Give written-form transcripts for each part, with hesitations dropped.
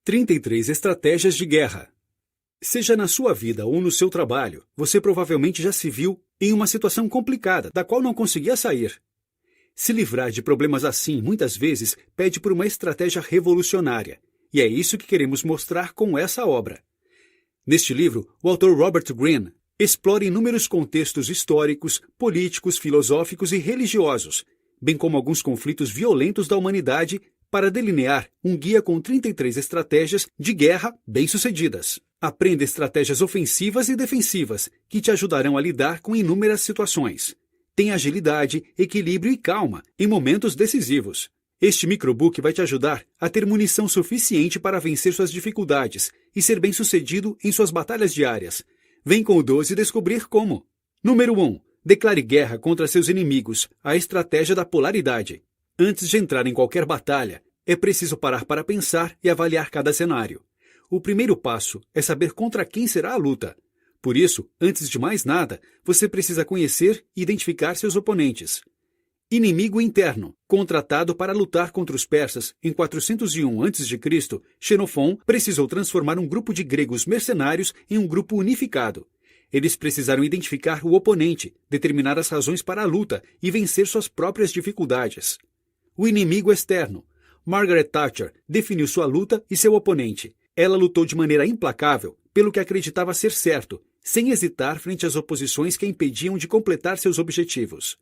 33 estratégias de guerra. Seja na sua vida ou no seu trabalho, você provavelmente já se viu em uma situação complicada, da qual não conseguia sair. Se livrar de problemas assim, muitas vezes, pede por uma estratégia revolucionária, e é isso que queremos mostrar com essa obra. Neste livro, o autor Robert Greene explora inúmeros contextos históricos, políticos, filosóficos e religiosos, bem como alguns conflitos violentos da humanidade, para delinear um guia com 33 estratégias de guerra bem-sucedidas. Aprenda estratégias ofensivas e defensivas, que te ajudarão a lidar com inúmeras situações. Tenha agilidade, equilíbrio e calma em momentos decisivos. Este microbook vai te ajudar a ter munição suficiente para vencer suas dificuldades e ser bem-sucedido em suas batalhas diárias. Vem com o 12 descobrir como. Número 1. Declare guerra contra seus inimigos, a estratégia da polaridade. Antes de entrar em qualquer batalha, é preciso parar para pensar e avaliar cada cenário. O primeiro passo é saber contra quem será a luta. Por isso, antes de mais nada, você precisa conhecer e identificar seus oponentes. Inimigo interno. Contratado para lutar contra os persas em 401 a.C., Xenofon precisou transformar um grupo de gregos mercenários em um grupo unificado. Eles precisaram identificar o oponente, determinar as razões para a luta e vencer suas próprias dificuldades. O inimigo externo. Margaret Thatcher definiu sua luta e seu oponente. Ela lutou de maneira implacável pelo que acreditava ser certo, sem hesitar frente às oposições que a impediam de completar seus objetivos.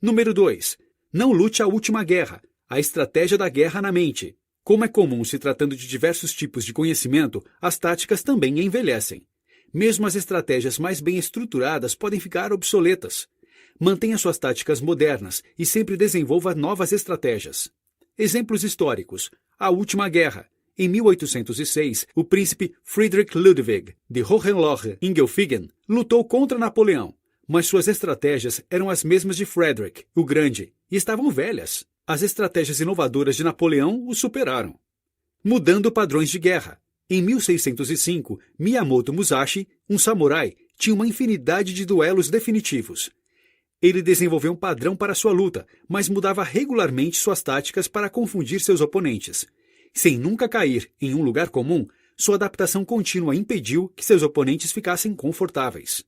Número 2. Não lute a última guerra, a estratégia da guerra na mente. Como é comum se tratando de diversos tipos de conhecimento, as táticas também envelhecem. Mesmo as estratégias mais bem estruturadas podem ficar obsoletas. Mantenha suas táticas modernas e sempre desenvolva novas estratégias. Exemplos históricos. A última guerra. Em 1806, o príncipe Friedrich Ludwig de Hohenlohe-Ingelfingen lutou contra Napoleão, mas suas estratégias eram as mesmas de Frederick, o Grande, e estavam velhas. As estratégias inovadoras de Napoleão o superaram. Mudando padrões de guerra. Em 1605, Miyamoto Musashi, um samurai, tinha uma infinidade de duelos definitivos. Ele desenvolveu um padrão para sua luta, mas mudava regularmente suas táticas para confundir seus oponentes. Sem nunca cair em um lugar comum, sua adaptação contínua impediu que seus oponentes ficassem confortáveis.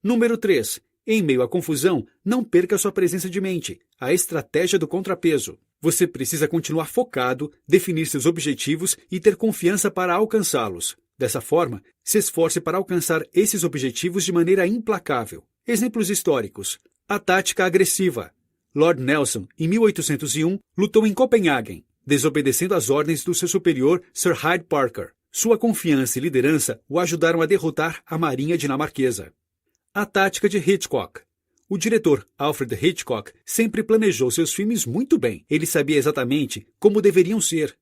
Número 3. Em meio à confusão, não perca sua presença de mente, a estratégia do contrapeso. Você precisa continuar focado, definir seus objetivos e ter confiança para alcançá-los. Dessa forma, se esforce para alcançar esses objetivos de maneira implacável. Exemplos históricos. A tática agressiva. Lord Nelson, em 1801, lutou em Copenhagen, desobedecendo às ordens do seu superior Sir Hyde Parker. Sua confiança e liderança o ajudaram a derrotar a marinha dinamarquesa. A tática de Hitchcock. O diretor Alfred Hitchcock sempre planejou seus filmes muito bem. Ele sabia exatamente como deveriam ser.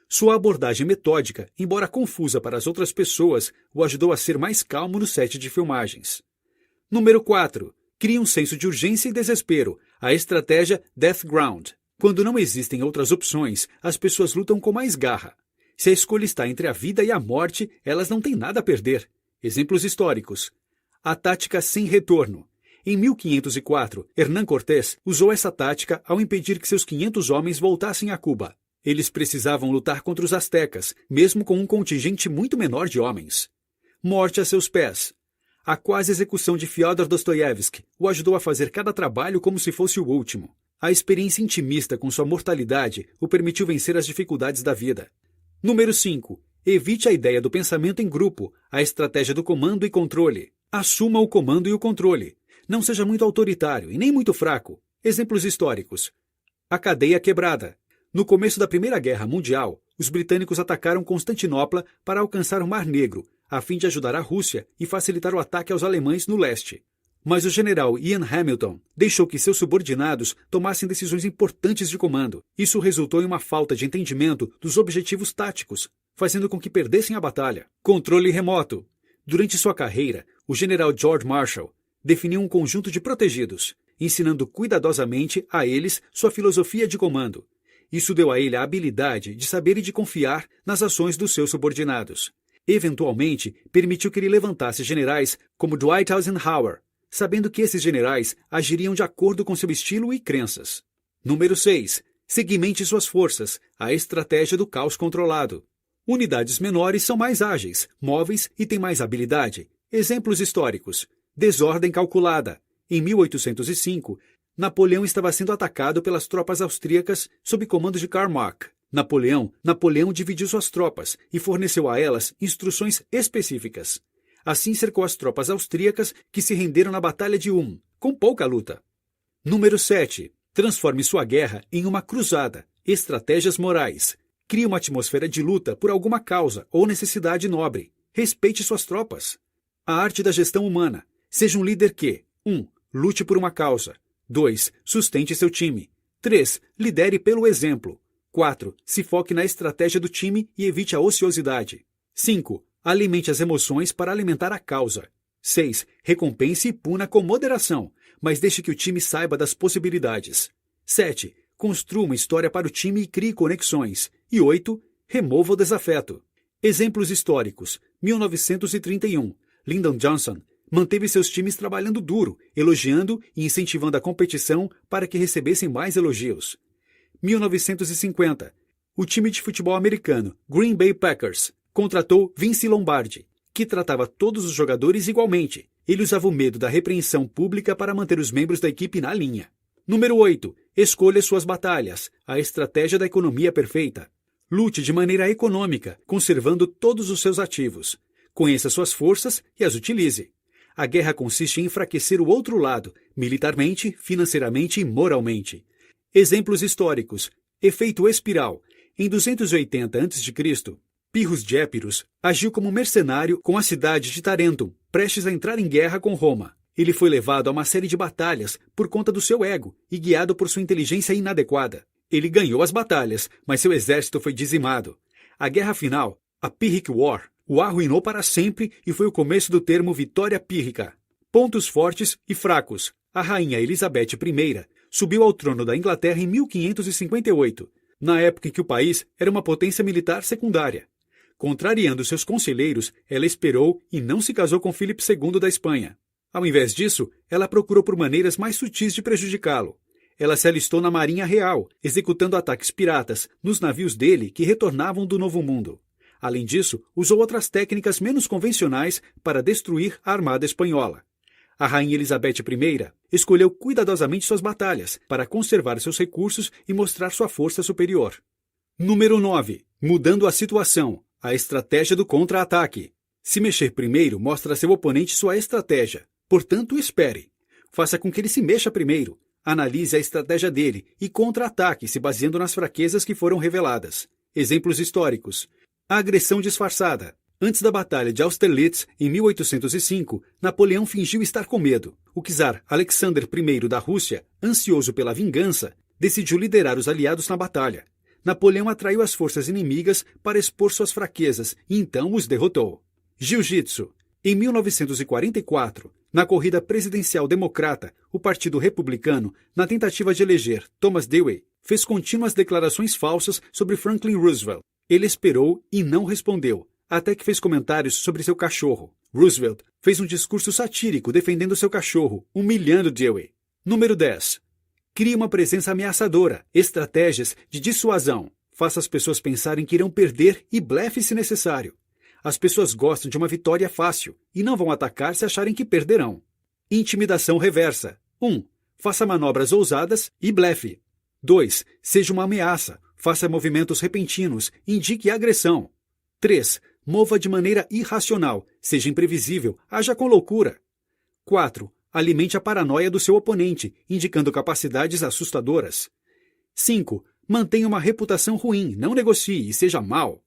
Sua abordagem metódica, embora confusa para as outras pessoas, o ajudou a ser mais calmo no set de filmagens. Número 4. Crie um senso de urgência e desespero, a estratégia Death Ground. Quando não existem outras opções, as pessoas lutam com mais garra. Se a escolha está entre a vida e a morte, elas não têm nada a perder. Exemplos históricos. A tática sem retorno. Em 1504, Hernán Cortés usou essa tática ao impedir que seus 500 homens voltassem a Cuba. Eles precisavam lutar contra os astecas, mesmo com um contingente muito menor de homens. Morte a seus pés. A quase execução de Fyodor Dostoiévski o ajudou a fazer cada trabalho como se fosse o último. A experiência intimista com sua mortalidade o permitiu vencer as dificuldades da vida. Número 5. Evite a ideia do pensamento em grupo, a estratégia do comando e controle. Assuma o comando e o controle. Não seja muito autoritário e nem muito fraco. Exemplos históricos. A cadeia quebrada. No começo da Primeira Guerra Mundial, os britânicos atacaram Constantinopla para alcançar o Mar Negro, a fim de ajudar a Rússia e facilitar o ataque aos alemães no leste. Mas o general Ian Hamilton deixou que seus subordinados tomassem decisões importantes de comando. Isso resultou em uma falta de entendimento dos objetivos táticos, fazendo com que perdessem a batalha. Controle remoto. Durante sua carreira, o general George Marshall definiu um conjunto de protegidos, ensinando cuidadosamente a eles sua filosofia de comando. Isso deu a ele a habilidade de saber e de confiar nas ações dos seus subordinados. Eventualmente, permitiu que ele levantasse generais como Dwight Eisenhower, sabendo que esses generais agiriam de acordo com seu estilo e crenças. Número 6. Segmente suas forças, a estratégia do caos controlado. Unidades menores são mais ágeis, móveis e têm mais habilidade. Exemplos históricos. Desordem calculada. Em 1805, Napoleão estava sendo atacado pelas tropas austríacas sob comando de Karl Marx. Napoleão dividiu suas tropas e forneceu a elas instruções específicas. Assim cercou as tropas austríacas que se renderam na Batalha de Ulm, com pouca luta. Número 7. Transforme sua guerra em uma cruzada. Estratégias morais. Crie uma atmosfera de luta por alguma causa ou necessidade nobre. Respeite suas tropas. A arte da gestão humana. Seja um líder que 1. Lute por uma causa. 2. Sustente seu time. 3. Lidere pelo exemplo. 4. Se foque na estratégia do time e evite a ociosidade. 5. Alimente as emoções para alimentar a causa. 6. Recompense e puna com moderação, mas deixe que o time saiba das possibilidades. 7. Construa uma história para o time e crie conexões. E 8. Remova o desafeto. Exemplos históricos. 1931. Lyndon Johnson manteve seus times trabalhando duro, elogiando e incentivando a competição para que recebessem mais elogios. 1950. O time de futebol americano Green Bay Packers contratou Vince Lombardi, que tratava todos os jogadores igualmente. Ele usava o medo da repreensão pública para manter os membros da equipe na linha. Número 8. Escolha suas batalhas. A estratégia da economia perfeita. Lute de maneira econômica, conservando todos os seus ativos. Conheça suas forças e as utilize. A guerra consiste em enfraquecer o outro lado, militarmente, financeiramente e moralmente. Exemplos históricos. Efeito espiral. Em 280 a.C., Pirros de Épirus agiu como mercenário com a cidade de Tarentum, prestes a entrar em guerra com Roma. Ele foi levado a uma série de batalhas por conta do seu ego e guiado por sua inteligência inadequada. Ele ganhou as batalhas, mas seu exército foi dizimado. A guerra final, a Pyrrhic War, o arruinou para sempre e foi o começo do termo Vitória Pírrica. Pontos fortes e fracos. A rainha Elizabeth I subiu ao trono da Inglaterra em 1558, na época em que o país era uma potência militar secundária. Contrariando seus conselheiros, ela esperou e não se casou com Filipe II da Espanha. Ao invés disso, ela procurou por maneiras mais sutis de prejudicá-lo. Ela se alistou na Marinha Real, executando ataques piratas nos navios dele que retornavam do Novo Mundo. Além disso, usou outras técnicas menos convencionais para destruir a armada espanhola. A rainha Elizabeth I escolheu cuidadosamente suas batalhas para conservar seus recursos e mostrar sua força superior. Número 9. Mudando a situação. A estratégia do contra-ataque. Se mexer primeiro, mostra a seu oponente sua estratégia. Portanto, espere. Faça com que ele se mexa primeiro. Analise a estratégia dele e contra-ataque se baseando nas fraquezas que foram reveladas. Exemplos históricos. A agressão disfarçada. Antes da Batalha de Austerlitz, em 1805, Napoleão fingiu estar com medo. O czar Alexander I da Rússia, ansioso pela vingança, decidiu liderar os aliados na batalha. Napoleão atraiu as forças inimigas para expor suas fraquezas e então os derrotou. Jiu-Jitsu. Em 1944, na corrida presidencial democrata, o Partido Republicano, na tentativa de eleger Thomas Dewey, fez contínuas declarações falsas sobre Franklin Roosevelt. Ele esperou e não respondeu, até que fez comentários sobre seu cachorro. Roosevelt fez um discurso satírico defendendo seu cachorro, humilhando Dewey. Número 10. Crie uma presença ameaçadora. Estratégias de dissuasão. Faça as pessoas pensarem que irão perder e blefe se necessário. As pessoas gostam de uma vitória fácil e não vão atacar se acharem que perderão. Intimidação reversa. 1. Faça manobras ousadas e blefe. 2. Seja uma ameaça. Faça movimentos repentinos e indique agressão. 3. Mova de maneira irracional. Seja imprevisível. Haja com loucura. 4. Alimente a paranoia do seu oponente, indicando capacidades assustadoras. 5. Mantenha uma reputação ruim, não negocie e seja mau.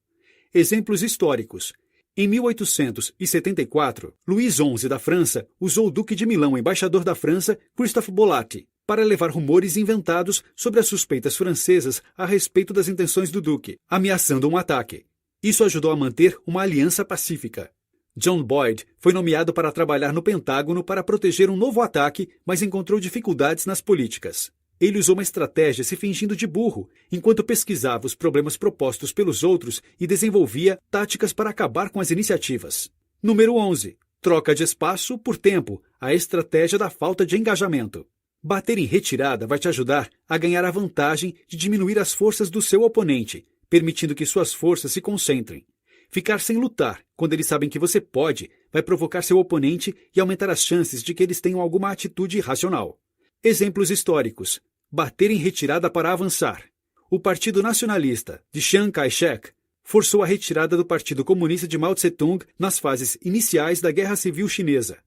Exemplos históricos. Em 1874, Luís XI da França usou o Duque de Milão, embaixador da França, Christophe Bolatti, para levar rumores inventados sobre as suspeitas francesas a respeito das intenções do Duque, ameaçando um ataque. Isso ajudou a manter uma aliança pacífica. John Boyd foi nomeado para trabalhar no Pentágono para proteger um novo ataque, mas encontrou dificuldades nas políticas. Ele usou uma estratégia se fingindo de burro, enquanto pesquisava os problemas propostos pelos outros e desenvolvia táticas para acabar com as iniciativas. Número 11. Troca de espaço por tempo, a estratégia da falta de engajamento. Bater em retirada vai te ajudar a ganhar a vantagem de diminuir as forças do seu oponente, permitindo que suas forças se concentrem. Ficar sem lutar, quando eles sabem que você pode, vai provocar seu oponente e aumentar as chances de que eles tenham alguma atitude irracional. Exemplos históricos. Bater em retirada para avançar. O Partido Nacionalista, de Chiang Kai-shek, forçou a retirada do Partido Comunista de Mao Tse-tung nas fases iniciais da Guerra Civil Chinesa.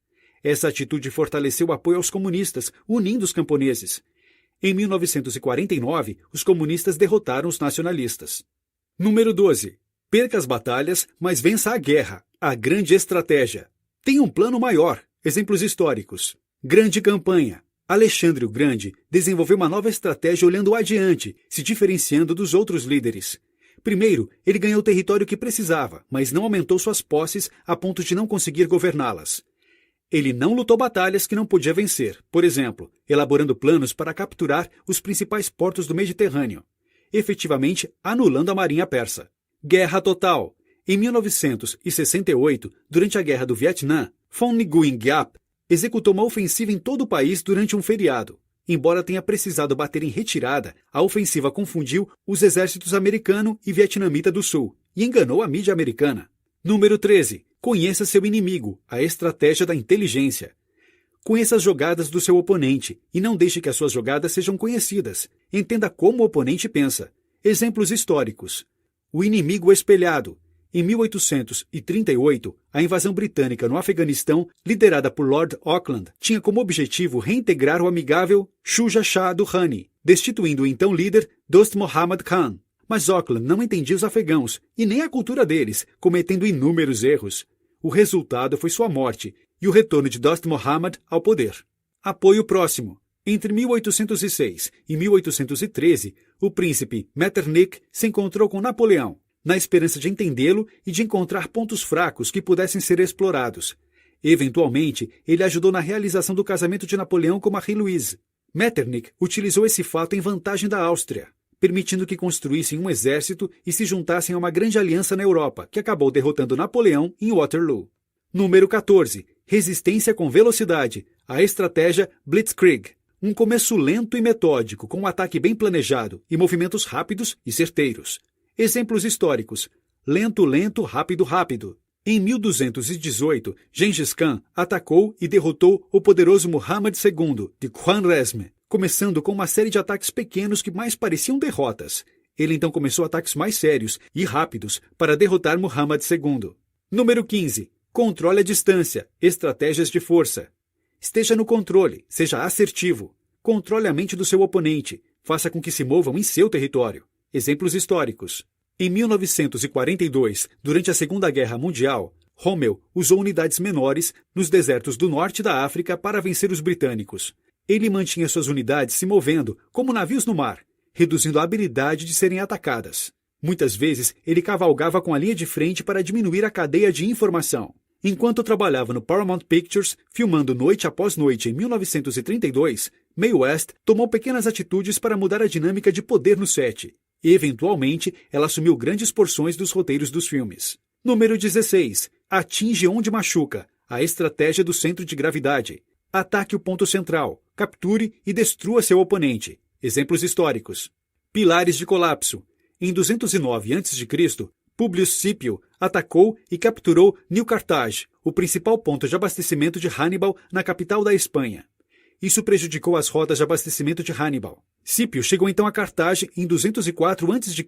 Essa atitude fortaleceu o apoio aos comunistas, unindo os camponeses. Em 1949, os comunistas derrotaram os nacionalistas. Número 12. Perca as batalhas, mas vença a guerra. A grande estratégia. Tem um plano maior. Exemplos históricos. Grande campanha. Alexandre o Grande desenvolveu uma nova estratégia olhando adiante, se diferenciando dos outros líderes. Primeiro, ele ganhou o território que precisava, mas não aumentou suas posses a ponto de não conseguir governá-las. Ele não lutou batalhas que não podia vencer, por exemplo, elaborando planos para capturar os principais portos do Mediterrâneo, efetivamente anulando a marinha persa. Guerra total. Em 1968, durante a Guerra do Vietnã, Phon Nguyen Giap executou uma ofensiva em todo o país durante um feriado. Embora tenha precisado bater em retirada, a ofensiva confundiu os exércitos americano e vietnamita do sul e enganou a mídia americana. Número 13. Conheça seu inimigo, a estratégia da inteligência. Conheça as jogadas do seu oponente e não deixe que as suas jogadas sejam conhecidas. Entenda como o oponente pensa. Exemplos históricos. O inimigo espelhado. Em 1838, a invasão britânica no Afeganistão, liderada por Lord Auckland, tinha como objetivo reintegrar o amigável Shuja Shah Durrani, destituindo o então líder Dost Mohammad Khan. Mas Auckland não entendia os afegãos e nem a cultura deles, cometendo inúmeros erros. O resultado foi sua morte e o retorno de Dost Mohammad ao poder. Apoio próximo. Entre 1806 e 1813, o príncipe Metternich se encontrou com Napoleão, na esperança de entendê-lo e de encontrar pontos fracos que pudessem ser explorados. Eventualmente, ele ajudou na realização do casamento de Napoleão com Marie-Louise. Metternich utilizou esse fato em vantagem da Áustria, permitindo que construíssem um exército e se juntassem a uma grande aliança na Europa, que acabou derrotando Napoleão em Waterloo. Número 14. Resistência com velocidade. A estratégia Blitzkrieg. Um começo lento e metódico, com um ataque bem planejado e movimentos rápidos e certeiros. Exemplos históricos. Lento, lento, rápido, rápido. Em 1218, Gengis Khan atacou e derrotou o poderoso Muhammad II, de Khwarezm, começando com uma série de ataques pequenos que mais pareciam derrotas. Ele então começou ataques mais sérios e rápidos para derrotar Muhammad II. Número 15. Controle a distância. Estratégias de força. Esteja no controle, seja assertivo. Controle a mente do seu oponente. Faça com que se movam em seu território. Exemplos históricos. Em 1942, durante a Segunda Guerra Mundial, Rommel usou unidades menores nos desertos do norte da África para vencer os britânicos. Ele mantinha suas unidades se movendo como navios no mar, reduzindo a habilidade de serem atacadas. Muitas vezes, ele cavalgava com a linha de frente para diminuir a cadeia de informação. Enquanto trabalhava no Paramount Pictures, filmando noite após noite em 1932, Mae West tomou pequenas atitudes para mudar a dinâmica de poder no set. Eventualmente, ela assumiu grandes porções dos roteiros dos filmes. Número 16. Atinge onde machuca. A estratégia do centro de gravidade. Ataque o ponto central. Capture e destrua seu oponente. Exemplos históricos. Pilares de colapso. Em 209 a.C., Publio Scipio atacou e capturou New Carthage, o principal ponto de abastecimento de Hannibal na capital da Espanha. Isso prejudicou as rotas de abastecimento de Hannibal. Scipio chegou então a Carthage em 204 a.C.,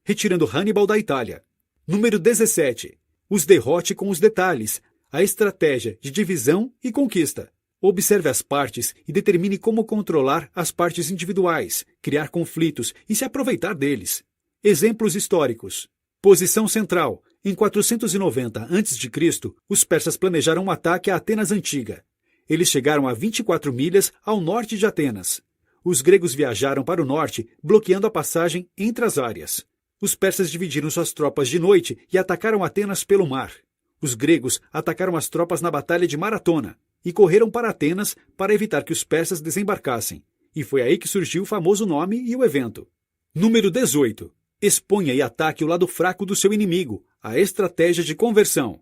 retirando Hannibal da Itália. Número 17. Os derrote com os detalhes. A estratégia de divisão e conquista. Observe as partes e determine como controlar as partes individuais, criar conflitos e se aproveitar deles. Exemplos históricos. Posição central. Em 490 a.C., os persas planejaram um ataque a Atenas Antiga. Eles chegaram a 24 milhas ao norte de Atenas. Os gregos viajaram para o norte, bloqueando a passagem entre as áreas. Os persas dividiram suas tropas de noite e atacaram Atenas pelo mar. Os gregos atacaram as tropas na Batalha de Maratona e correram para Atenas para evitar que os persas desembarcassem. E foi aí que surgiu o famoso nome e o evento. Número 18. Exponha e ataque o lado fraco do seu inimigo, a estratégia de conversão.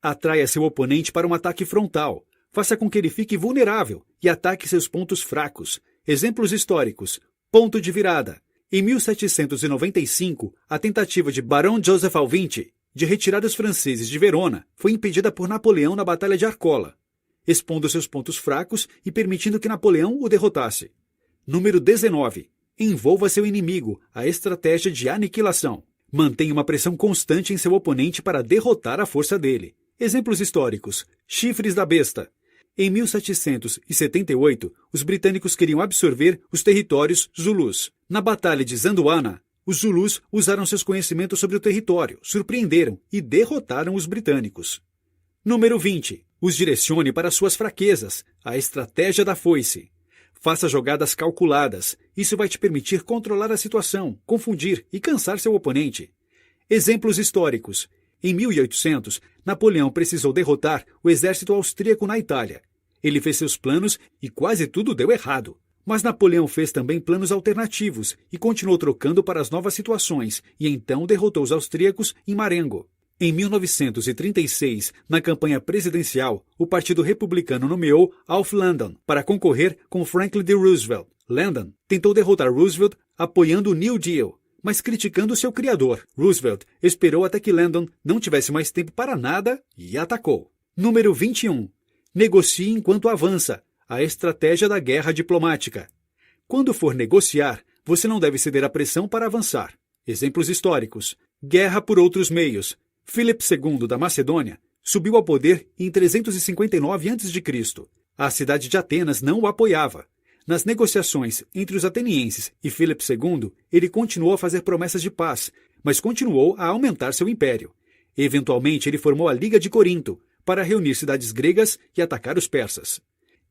Atraia seu oponente para um ataque frontal. Faça com que ele fique vulnerável e ataque seus pontos fracos. Exemplos históricos. Ponto de virada. Em 1795, a tentativa de Barão Joseph Alvinci de retirar os franceses de Verona foi impedida por Napoleão na Batalha de Arcola, expondo seus pontos fracos e permitindo que Napoleão o derrotasse. Número 19. Envolva seu inimigo, a estratégia de aniquilação. Mantenha uma pressão constante em seu oponente para derrotar a força dele. Exemplos históricos. Chifres da besta. Em 1778, os britânicos queriam absorver os territórios Zulus. Na Batalha de Zanduana, os Zulus usaram seus conhecimentos sobre o território, surpreenderam e derrotaram os britânicos. Número 20. Os direcione para suas fraquezas, a estratégia da foice. Faça jogadas calculadas. Isso vai te permitir controlar a situação, confundir e cansar seu oponente. Exemplos históricos. Em 1800, Napoleão precisou derrotar o exército austríaco na Itália. Ele fez seus planos e quase tudo deu errado. Mas Napoleão fez também planos alternativos e continuou trocando para as novas situações, e então derrotou os austríacos em Marengo. Em 1936, na campanha presidencial, o Partido Republicano nomeou Alf Landon para concorrer com Franklin D. Roosevelt. Landon tentou derrotar Roosevelt apoiando o New Deal, mas criticando seu criador. Roosevelt esperou até que Landon não tivesse mais tempo para nada e atacou. Número 21. Negocie enquanto avança. A estratégia da guerra diplomática. Quando for negociar, você não deve ceder à pressão para avançar. Exemplos históricos. Guerra por outros meios. Filipe II da Macedônia subiu ao poder em 359 a.C. A cidade de Atenas não o apoiava. Nas negociações entre os atenienses e Filipe II, ele continuou a fazer promessas de paz, mas continuou a aumentar seu império. Eventualmente, ele formou a Liga de Corinto para reunir cidades gregas e atacar os persas.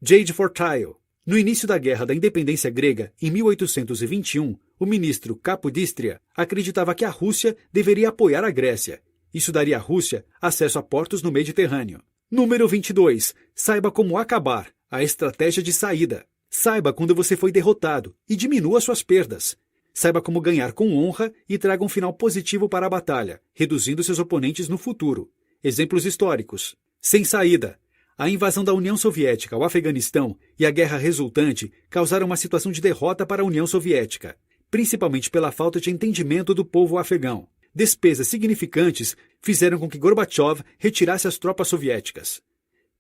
Jade Fortile. No início da Guerra da Independência Grega, em 1821, o ministro Capodistria acreditava que a Rússia deveria apoiar a Grécia. Isso daria à Rússia acesso a portos no Mediterrâneo. Número 22. Saiba como acabar. A estratégia de saída. Saiba quando você foi derrotado e diminua suas perdas. Saiba como ganhar com honra e traga um final positivo para a batalha, reduzindo seus oponentes no futuro. Exemplos históricos. Sem saída. A invasão da União Soviética ao Afeganistão e a guerra resultante causaram uma situação de derrota para a União Soviética, principalmente pela falta de entendimento do povo afegão. Despesas significantes fizeram com que Gorbachev retirasse as tropas soviéticas.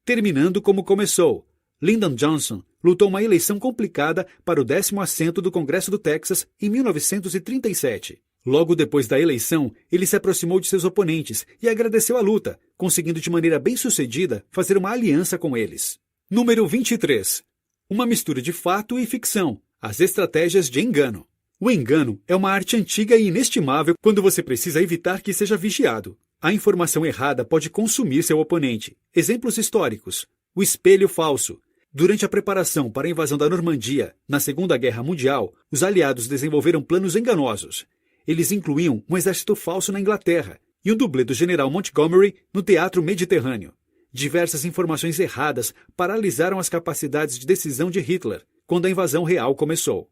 Terminando como começou, Lyndon Johnson lutou uma eleição complicada para o 10º assento do Congresso do Texas em 1937. Logo depois da eleição, ele se aproximou de seus oponentes e agradeceu a luta, conseguindo de maneira bem-sucedida fazer uma aliança com eles. Número 23. Uma mistura de fato e ficção. As estratégias de engano. O engano é uma arte antiga e inestimável quando você precisa evitar que seja vigiado. A informação errada pode consumir seu oponente. Exemplos históricos. O espelho falso. Durante a preparação para a invasão da Normandia, na Segunda Guerra Mundial, os aliados desenvolveram planos enganosos. Eles incluíam um exército falso na Inglaterra e um dublê do general Montgomery no teatro Mediterrâneo. Diversas informações erradas paralisaram as capacidades de decisão de Hitler quando a invasão real começou.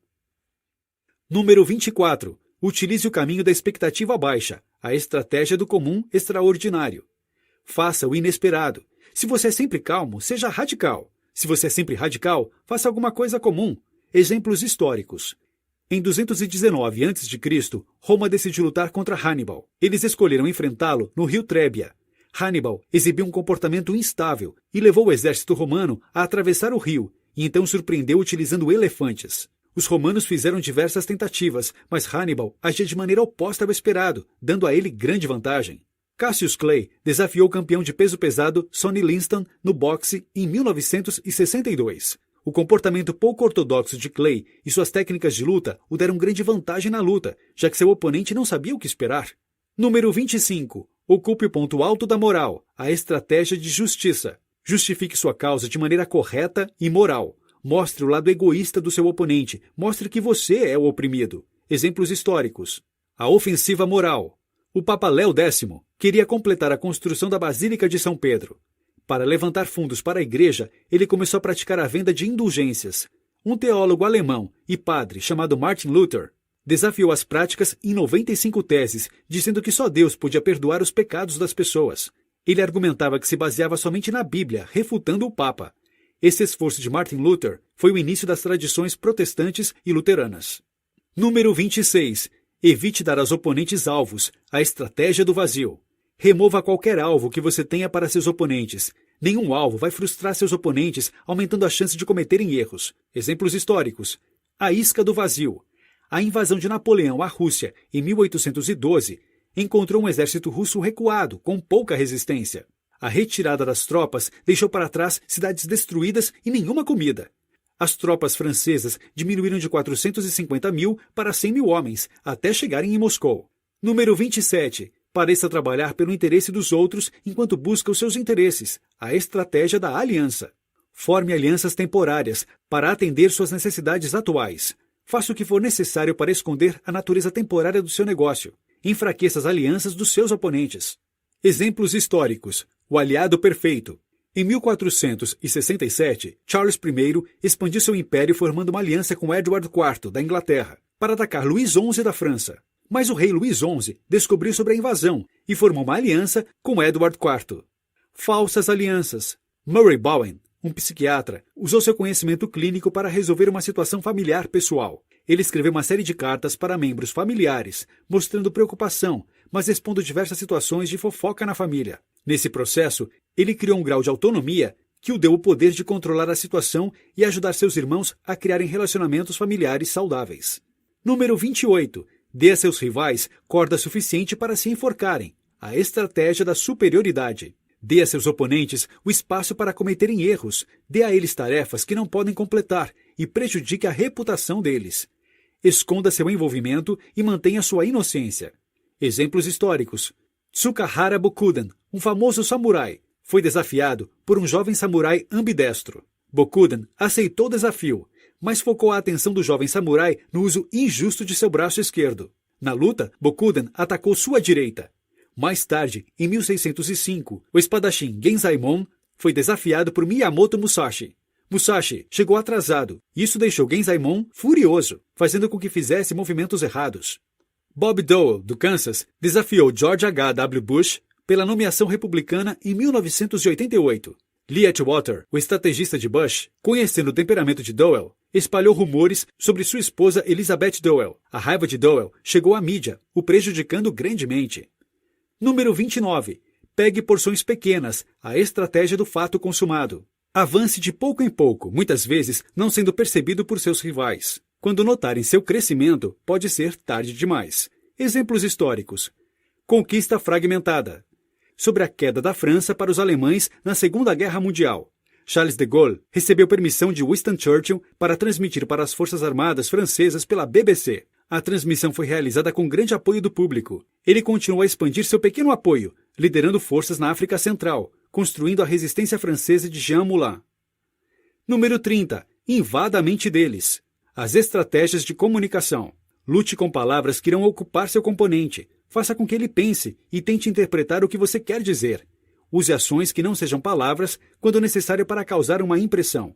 Número 24. Utilize o caminho da expectativa baixa, a estratégia do comum extraordinário. Faça o inesperado. Se você é sempre calmo, seja radical. Se você é sempre radical, faça alguma coisa comum. Exemplos históricos. Em 219 a.C., Roma decidiu lutar contra Hannibal. Eles escolheram enfrentá-lo no rio Trébia. Hannibal exibiu um comportamento instável e levou o exército romano a atravessar o rio, e então surpreendeu utilizando elefantes. Os romanos fizeram diversas tentativas, mas Hannibal agia de maneira oposta ao esperado, dando a ele grande vantagem. Cassius Clay desafiou o campeão de peso pesado Sonny Liston no boxe em 1962. O comportamento pouco ortodoxo de Clay e suas técnicas de luta o deram grande vantagem na luta, já que seu oponente não sabia o que esperar. Número 25. Ocupe o ponto alto da moral, a estratégia de justiça. Justifique sua causa de maneira correta e moral. Mostre o lado egoísta do seu oponente. Mostre que você é o oprimido. Exemplos históricos. A ofensiva moral. O Papa Léo X queria completar a construção da Basílica de São Pedro. Para levantar fundos para a igreja, ele começou a praticar a venda de indulgências. Um teólogo alemão e padre chamado Martin Luther desafiou as práticas em 95 teses, dizendo que só Deus podia perdoar os pecados das pessoas. Ele argumentava que se baseava somente na Bíblia, refutando o Papa. Esse esforço de Martin Luther foi o início das tradições protestantes e luteranas. Número 26. Evite dar aos oponentes alvos, a estratégia do vazio. Remova qualquer alvo que você tenha para seus oponentes. Nenhum alvo vai frustrar seus oponentes, aumentando a chance de cometerem erros. Exemplos históricos. A isca do vazio. A invasão de Napoleão à Rússia, em 1812, encontrou um exército russo recuado, com pouca resistência. A retirada das tropas deixou para trás cidades destruídas e nenhuma comida. As tropas francesas diminuíram de 450 mil para 100 mil homens, até chegarem em Moscou. Número 27. Pareça trabalhar pelo interesse dos outros enquanto busca os seus interesses. A estratégia da aliança. Forme alianças temporárias para atender suas necessidades atuais. Faça o que for necessário para esconder a natureza temporária do seu negócio. Enfraqueça as alianças dos seus oponentes. Exemplos históricos. O aliado perfeito. Em 1467, Charles I expandiu seu império formando uma aliança com Edward IV, da Inglaterra, para atacar Luís XI da França. Mas o rei Luís XI descobriu sobre a invasão e formou uma aliança com Edward IV. Falsas alianças. Murray Bowen, um psiquiatra, usou seu conhecimento clínico para resolver uma situação familiar pessoal. Ele escreveu uma série de cartas para membros familiares, mostrando preocupação, mas expondo diversas situações de fofoca na família. Nesse processo, ele criou um grau de autonomia que o deu o poder de controlar a situação e ajudar seus irmãos a criarem relacionamentos familiares saudáveis. Número 28. Dê a seus rivais corda suficiente para se enforcarem. A estratégia da superioridade. Dê a seus oponentes o espaço para cometerem erros. Dê a eles tarefas que não podem completar e prejudique a reputação deles. Esconda seu envolvimento e mantenha sua inocência. Exemplos históricos. Tsukahara Bokuden, um famoso samurai, foi desafiado por um jovem samurai ambidestro. Bokuden aceitou o desafio, mas focou a atenção do jovem samurai no uso injusto de seu braço esquerdo. Na luta, Bokuden atacou sua direita. Mais tarde, em 1605, o espadachim Genzaemon foi desafiado por Miyamoto Musashi. Musashi chegou atrasado, e isso deixou Genzaemon furioso, fazendo com que fizesse movimentos errados. Bob Dole, do Kansas, desafiou George H. W. Bush pela nomeação republicana em 1988. Lee Atwater, o estrategista de Bush, conhecendo o temperamento de Dole, espalhou rumores sobre sua esposa Elizabeth Dole. A raiva de Dole chegou à mídia, o prejudicando grandemente. Número 29. Pegue porções pequenas, a estratégia do fato consumado. Avance de pouco em pouco, muitas vezes não sendo percebido por seus rivais. Quando notarem seu crescimento, pode ser tarde demais. Exemplos históricos. Conquista fragmentada. Sobre a queda da França para os alemães na Segunda Guerra Mundial. Charles de Gaulle recebeu permissão de Winston Churchill para transmitir para as Forças Armadas francesas pela BBC. A transmissão foi realizada com grande apoio do público. Ele continuou a expandir seu pequeno apoio, liderando forças na África Central, construindo a resistência francesa de Jean Moulin. Número 30. Invada a mente deles. As estratégias de comunicação. Lute com palavras que irão ocupar seu componente. Faça com que ele pense e tente interpretar o que você quer dizer. Use ações que não sejam palavras quando necessário para causar uma impressão.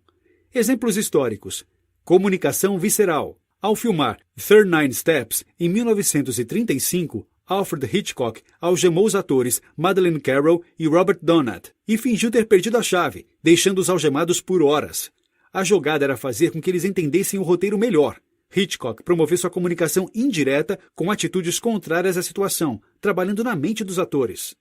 Exemplos históricos. Comunicação visceral. Ao filmar 39 Steps, em 1935, Alfred Hitchcock algemou os atores Madeleine Carroll e Robert Donat e fingiu ter perdido a chave, deixando-os algemados por horas. A jogada era fazer com que eles entendessem o roteiro melhor. Hitchcock promoveu sua comunicação indireta com atitudes contrárias à situação, trabalhando na mente dos atores.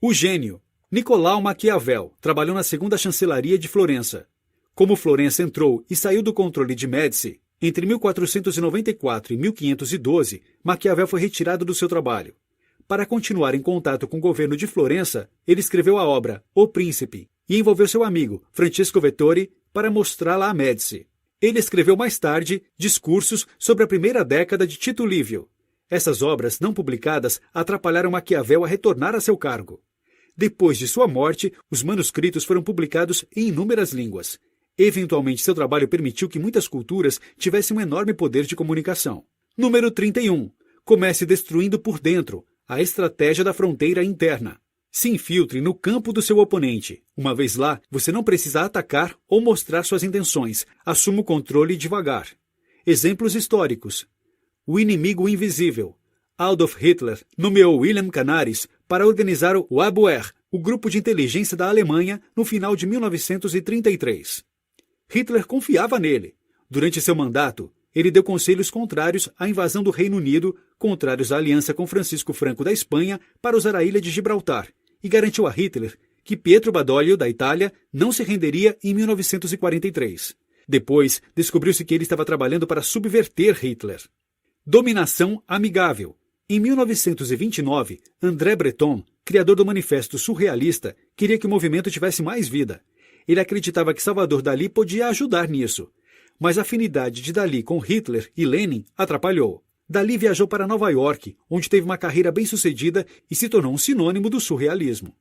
O gênio. Nicolau Maquiavel trabalhou na segunda chancelaria de Florença. Como Florença entrou e saiu do controle de Médici, entre 1494 e 1512, Maquiavel foi retirado do seu trabalho. Para continuar em contato com o governo de Florença, ele escreveu a obra O Príncipe e envolveu seu amigo, Francesco Vettori, para mostrá-la a Médici. Ele escreveu mais tarde discursos sobre a primeira década de Tito Livio. Essas obras não publicadas atrapalharam Maquiavel a retornar a seu cargo. Depois de sua morte, os manuscritos foram publicados em inúmeras línguas. Eventualmente, seu trabalho permitiu que muitas culturas tivessem um enorme poder de comunicação. Número 31. Comece destruindo por dentro. A estratégia da fronteira interna. Se infiltre no campo do seu oponente. Uma vez lá, você não precisa atacar ou mostrar suas intenções. Assuma o controle devagar. Exemplos históricos. O inimigo invisível. Adolf Hitler nomeou Wilhelm Canaris para organizar o Abwehr, o grupo de inteligência da Alemanha, no final de 1933. Hitler confiava nele. Durante seu mandato, Ele deu conselhos contrários à invasão do Reino Unido, contrários à aliança com Francisco Franco da Espanha para usar a ilha de Gibraltar, e garantiu a Hitler que Pietro Badoglio, da Itália, não se renderia em 1943. Depois, descobriu-se que ele estava trabalhando para subverter Hitler. Dominação amigável. Em 1929, André Breton, criador do Manifesto Surrealista, queria que o movimento tivesse mais vida. Ele acreditava que Salvador Dalí podia ajudar nisso. Mas a afinidade de Dalí com Hitler e Lenin atrapalhou. Dalí viajou para Nova York, onde teve uma carreira bem-sucedida e se tornou um sinônimo do surrealismo.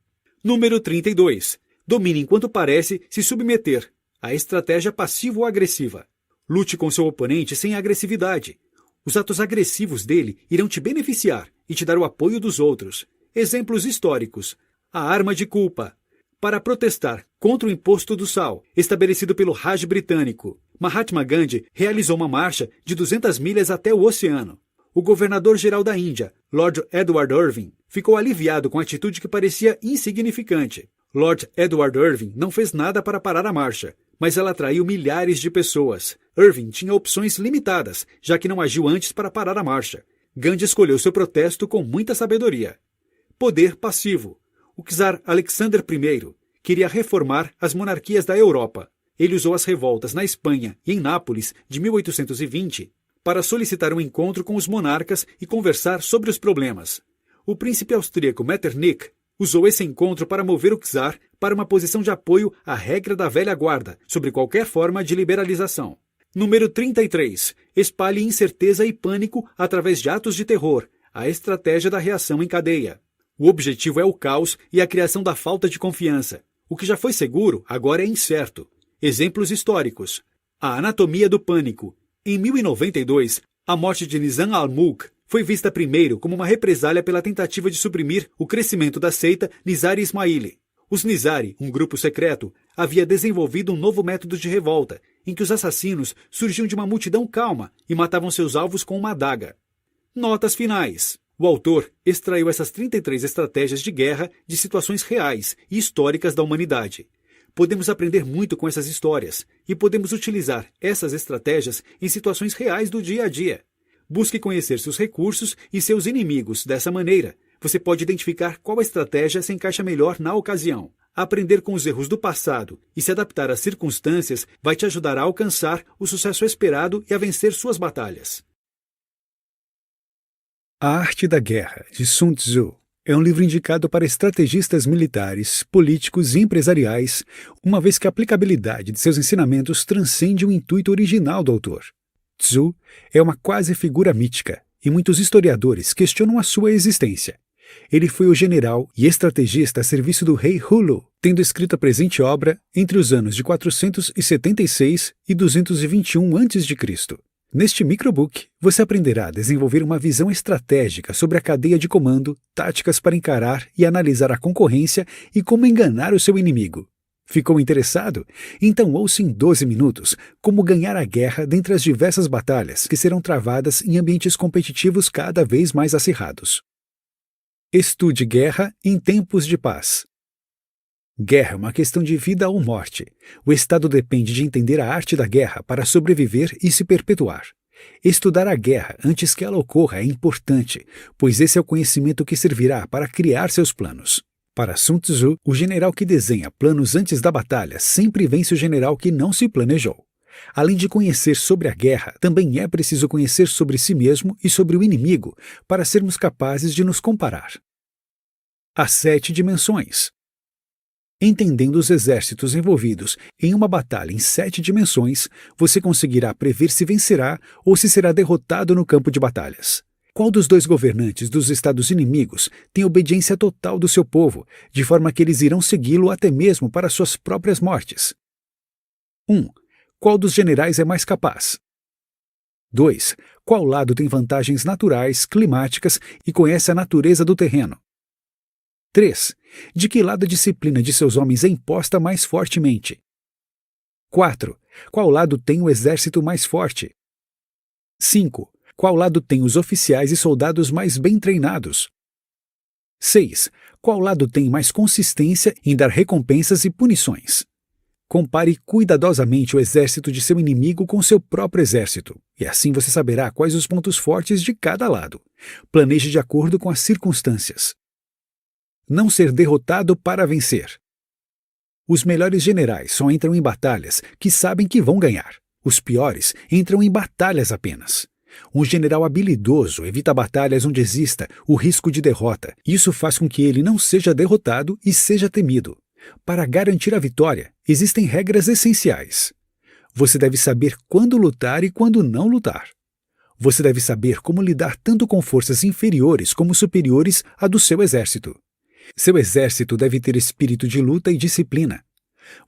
Número 32. Domine enquanto parece se submeter. A estratégia passivo-agressiva. Lute com seu oponente sem agressividade. Os atos agressivos dele irão te beneficiar e te dar o apoio dos outros. Exemplos históricos. A arma de culpa. Para protestar contra o imposto do sal, estabelecido pelo Raj britânico, Mahatma Gandhi realizou uma marcha de 200 milhas até o oceano. O governador-geral da Índia, Lord Edward Irving, ficou aliviado com a atitude que parecia insignificante. Lord Edward Irving não fez nada para parar a marcha, mas ela atraiu milhares de pessoas. Irving tinha opções limitadas, já que não agiu antes para parar a marcha. Gandhi escolheu seu protesto com muita sabedoria. Poder passivo. O czar Alexander I queria reformar as monarquias da Europa. Ele usou as revoltas na Espanha e em Nápoles de 1820 para solicitar um encontro com os monarcas e conversar sobre os problemas. O príncipe austríaco Metternich usou esse encontro para mover o czar para uma posição de apoio à regra da velha guarda sobre qualquer forma de liberalização. Número 33. Espalhe incerteza e pânico através de atos de terror, a estratégia da reação em cadeia. O objetivo é o caos e a criação da falta de confiança. O que já foi seguro, agora é incerto. Exemplos históricos. A anatomia do pânico. Em 1092, a morte de Nizam al-Mulk foi vista primeiro como uma represália pela tentativa de suprimir o crescimento da seita Nizari Ismaili. Os Nizari, um grupo secreto, havia desenvolvido um novo método de revolta, em que os assassinos surgiam de uma multidão calma e matavam seus alvos com uma adaga. Notas finais. O autor extraiu essas 33 estratégias de guerra de situações reais e históricas da humanidade. Podemos aprender muito com essas histórias e podemos utilizar essas estratégias em situações reais do dia a dia. Busque conhecer seus recursos e seus inimigos. Dessa maneira, você pode identificar qual estratégia se encaixa melhor na ocasião. Aprender com os erros do passado e se adaptar às circunstâncias vai te ajudar a alcançar o sucesso esperado e a vencer suas batalhas. A Arte da Guerra, de Sun Tzu, é um livro indicado para estrategistas militares, políticos e empresariais, uma vez que a aplicabilidade de seus ensinamentos transcende o intuito original do autor. Tzu é uma quase figura mítica, e muitos historiadores questionam a sua existência. Ele foi o general e estrategista a serviço do rei Hulu, tendo escrito a presente obra entre os anos de 476 e 221 a.C. Neste microbook, você aprenderá a desenvolver uma visão estratégica sobre a cadeia de comando, táticas para encarar e analisar a concorrência e como enganar o seu inimigo. Ficou interessado? Então ouça em 12 minutos como ganhar a guerra dentre as diversas batalhas que serão travadas em ambientes competitivos cada vez mais acirrados. Estude guerra em tempos de paz. Guerra é uma questão de vida ou morte. O Estado depende de entender a arte da guerra para sobreviver e se perpetuar. Estudar a guerra antes que ela ocorra é importante, pois esse é o conhecimento que servirá para criar seus planos. Para Sun Tzu, o general que desenha planos antes da batalha sempre vence o general que não se planejou. Além de conhecer sobre a guerra, também é preciso conhecer sobre si mesmo e sobre o inimigo para sermos capazes de nos comparar. As 7 dimensões. Entendendo os exércitos envolvidos em uma batalha em 7 dimensões, você conseguirá prever se vencerá ou se será derrotado no campo de batalhas. Qual dos 2 governantes dos estados inimigos tem obediência total do seu povo, de forma que eles irão segui-lo até mesmo para suas próprias mortes? 1. Qual dos generais é mais capaz? 2. Qual lado tem vantagens naturais, climáticas e conhece a natureza do terreno? 3. De que lado a disciplina de seus homens é imposta mais fortemente? 4. Qual lado tem o exército mais forte? 5. Qual lado tem os oficiais e soldados mais bem treinados? 6. Qual lado tem mais consistência em dar recompensas e punições? Compare cuidadosamente o exército de seu inimigo com seu próprio exército, e assim você saberá quais os pontos fortes de cada lado. Planeje de acordo com as circunstâncias. Não ser derrotado para vencer. Os melhores generais só entram em batalhas que sabem que vão ganhar. Os piores entram em batalhas apenas. Um general habilidoso evita batalhas onde exista o risco de derrota. Isso faz com que ele não seja derrotado e seja temido. Para garantir a vitória, existem regras essenciais. Você deve saber quando lutar e quando não lutar. Você deve saber como lidar tanto com forças inferiores como superiores à do seu exército. Seu exército deve ter espírito de luta e disciplina.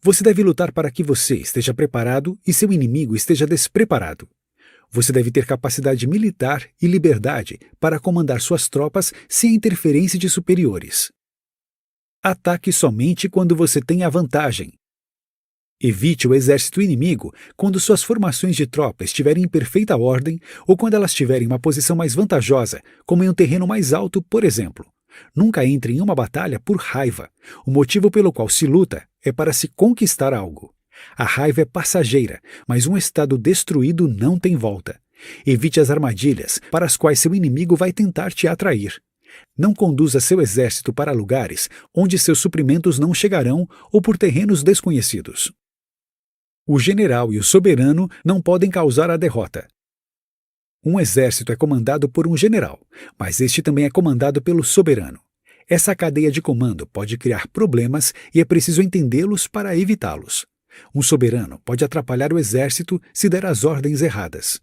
Você deve lutar para que você esteja preparado e seu inimigo esteja despreparado. Você deve ter capacidade militar e liberdade para comandar suas tropas sem a interferência de superiores. Ataque somente quando você tem a vantagem. Evite o exército inimigo quando suas formações de tropa estiverem em perfeita ordem ou quando elas estiverem em uma posição mais vantajosa, como em um terreno mais alto, por exemplo. Nunca entre em uma batalha por raiva. O motivo pelo qual se luta é para se conquistar algo. A raiva é passageira, mas um estado destruído não tem volta. Evite as armadilhas para as quais seu inimigo vai tentar te atrair. Não conduza seu exército para lugares onde seus suprimentos não chegarão ou por terrenos desconhecidos. O general e o soberano não podem causar a derrota. Um exército é comandado por um general, mas este também é comandado pelo soberano. Essa cadeia de comando pode criar problemas e é preciso entendê-los para evitá-los. Um soberano pode atrapalhar o exército se der as ordens erradas.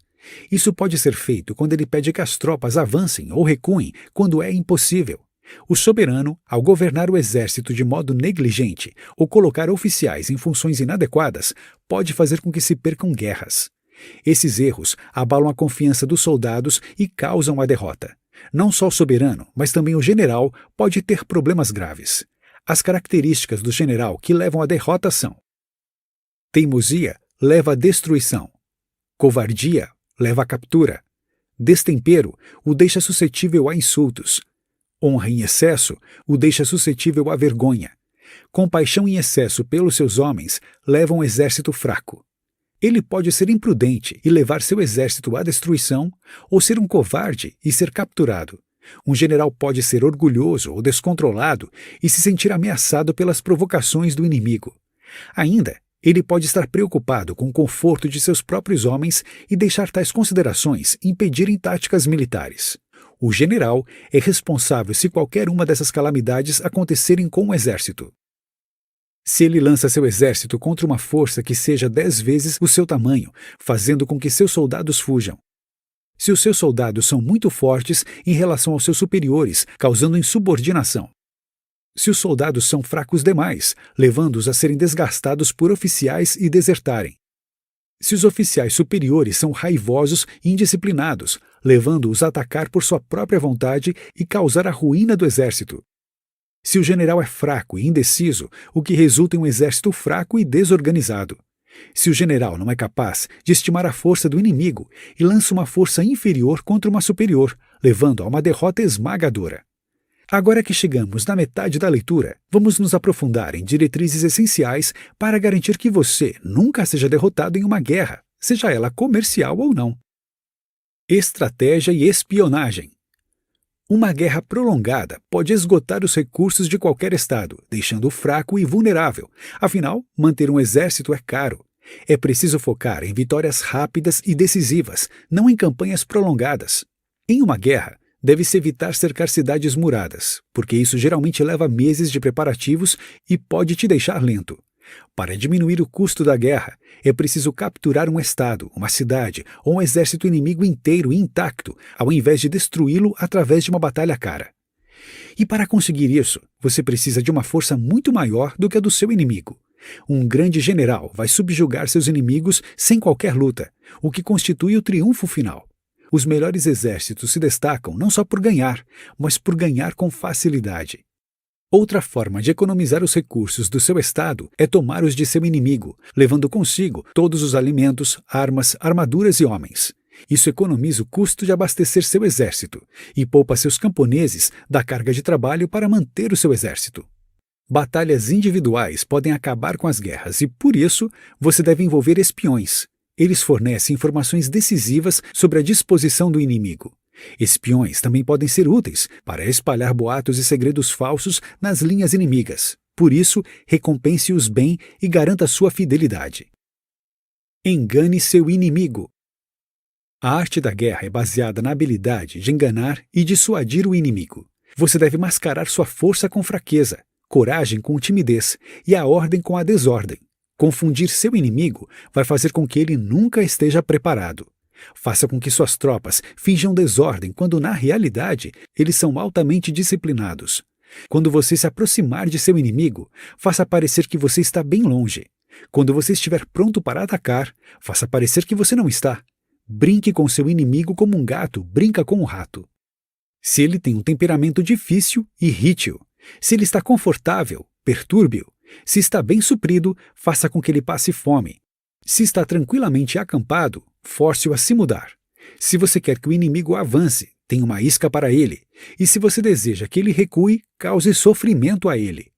Isso pode ser feito quando ele pede que as tropas avancem ou recuem quando é impossível. O soberano, ao governar o exército de modo negligente ou colocar oficiais em funções inadequadas, pode fazer com que se percam guerras. Esses erros abalam a confiança dos soldados e causam a derrota. Não só o soberano, mas também o general pode ter problemas graves. As características do general que levam à derrota são: teimosia leva à destruição. Covardia leva à captura. Destempero o deixa suscetível a insultos. Honra em excesso o deixa suscetível à vergonha. Compaixão em excesso pelos seus homens leva um exército fraco. Ele pode ser imprudente e levar seu exército à destruição, ou ser um covarde e ser capturado. Um general pode ser orgulhoso ou descontrolado e se sentir ameaçado pelas provocações do inimigo. Ainda, ele pode estar preocupado com o conforto de seus próprios homens e deixar tais considerações impedirem táticas militares. O general é responsável se qualquer uma dessas calamidades acontecerem com o exército. Se ele lança seu exército contra uma força que seja 10 vezes o seu tamanho, fazendo com que seus soldados fujam. Se os seus soldados são muito fortes em relação aos seus superiores, causando insubordinação. Se os soldados são fracos demais, levando-os a serem desgastados por oficiais e desertarem. Se os oficiais superiores são raivosos e indisciplinados, levando-os a atacar por sua própria vontade e causar a ruína do exército. Se o general é fraco e indeciso, o que resulta em um exército fraco e desorganizado. Se o general não é capaz de estimar a força do inimigo e lança uma força inferior contra uma superior, levando a uma derrota esmagadora. Agora que chegamos na metade da leitura, vamos nos aprofundar em diretrizes essenciais para garantir que você nunca seja derrotado em uma guerra, seja ela comercial ou não. Estratégia e espionagem. Uma guerra prolongada pode esgotar os recursos de qualquer estado, deixando-o fraco e vulnerável. Afinal, manter um exército é caro. É preciso focar em vitórias rápidas e decisivas, não em campanhas prolongadas. Em uma guerra, deve-se evitar cercar cidades muradas, porque isso geralmente leva meses de preparativos e pode te deixar lento. Para diminuir o custo da guerra, é preciso capturar um estado, uma cidade ou um exército inimigo inteiro e intacto, ao invés de destruí-lo através de uma batalha cara. E para conseguir isso, você precisa de uma força muito maior do que a do seu inimigo. Um grande general vai subjugar seus inimigos sem qualquer luta, o que constitui o triunfo final. Os melhores exércitos se destacam não só por ganhar, mas por ganhar com facilidade. Outra forma de economizar os recursos do seu estado é tomar os de seu inimigo, levando consigo todos os alimentos, armas, armaduras e homens. Isso economiza o custo de abastecer seu exército e poupa seus camponeses da carga de trabalho para manter o seu exército. Batalhas individuais podem acabar com as guerras e, por isso, você deve envolver espiões. Eles fornecem informações decisivas sobre a disposição do inimigo. Espiões também podem ser úteis para espalhar boatos e segredos falsos nas linhas inimigas. Por isso, recompense-os bem e garanta sua fidelidade. Engane seu inimigo. A arte da guerra é baseada na habilidade de enganar e dissuadir o inimigo. Você deve mascarar sua força com fraqueza, coragem com timidez e a ordem com a desordem. Confundir seu inimigo vai fazer com que ele nunca esteja preparado. Faça com que suas tropas finjam desordem quando, na realidade, eles são altamente disciplinados. Quando você se aproximar de seu inimigo, faça parecer que você está bem longe. Quando você estiver pronto para atacar, faça parecer que você não está. Brinque com seu inimigo como um gato brinca com um rato. Se ele tem um temperamento difícil, irrite-o. Se ele está confortável, perturbe-o. Se está bem suprido, faça com que ele passe fome. Se está tranquilamente acampado, force-o a se mudar. Se você quer que o inimigo avance, tenha uma isca para ele. E se você deseja que ele recue, cause sofrimento a ele.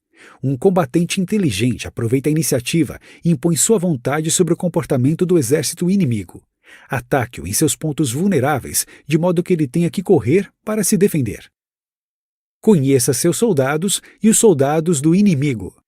Um combatente inteligente aproveita a iniciativa e impõe sua vontade sobre o comportamento do exército inimigo. Ataque-o em seus pontos vulneráveis, de modo que ele tenha que correr para se defender. Conheça seus soldados e os soldados do inimigo.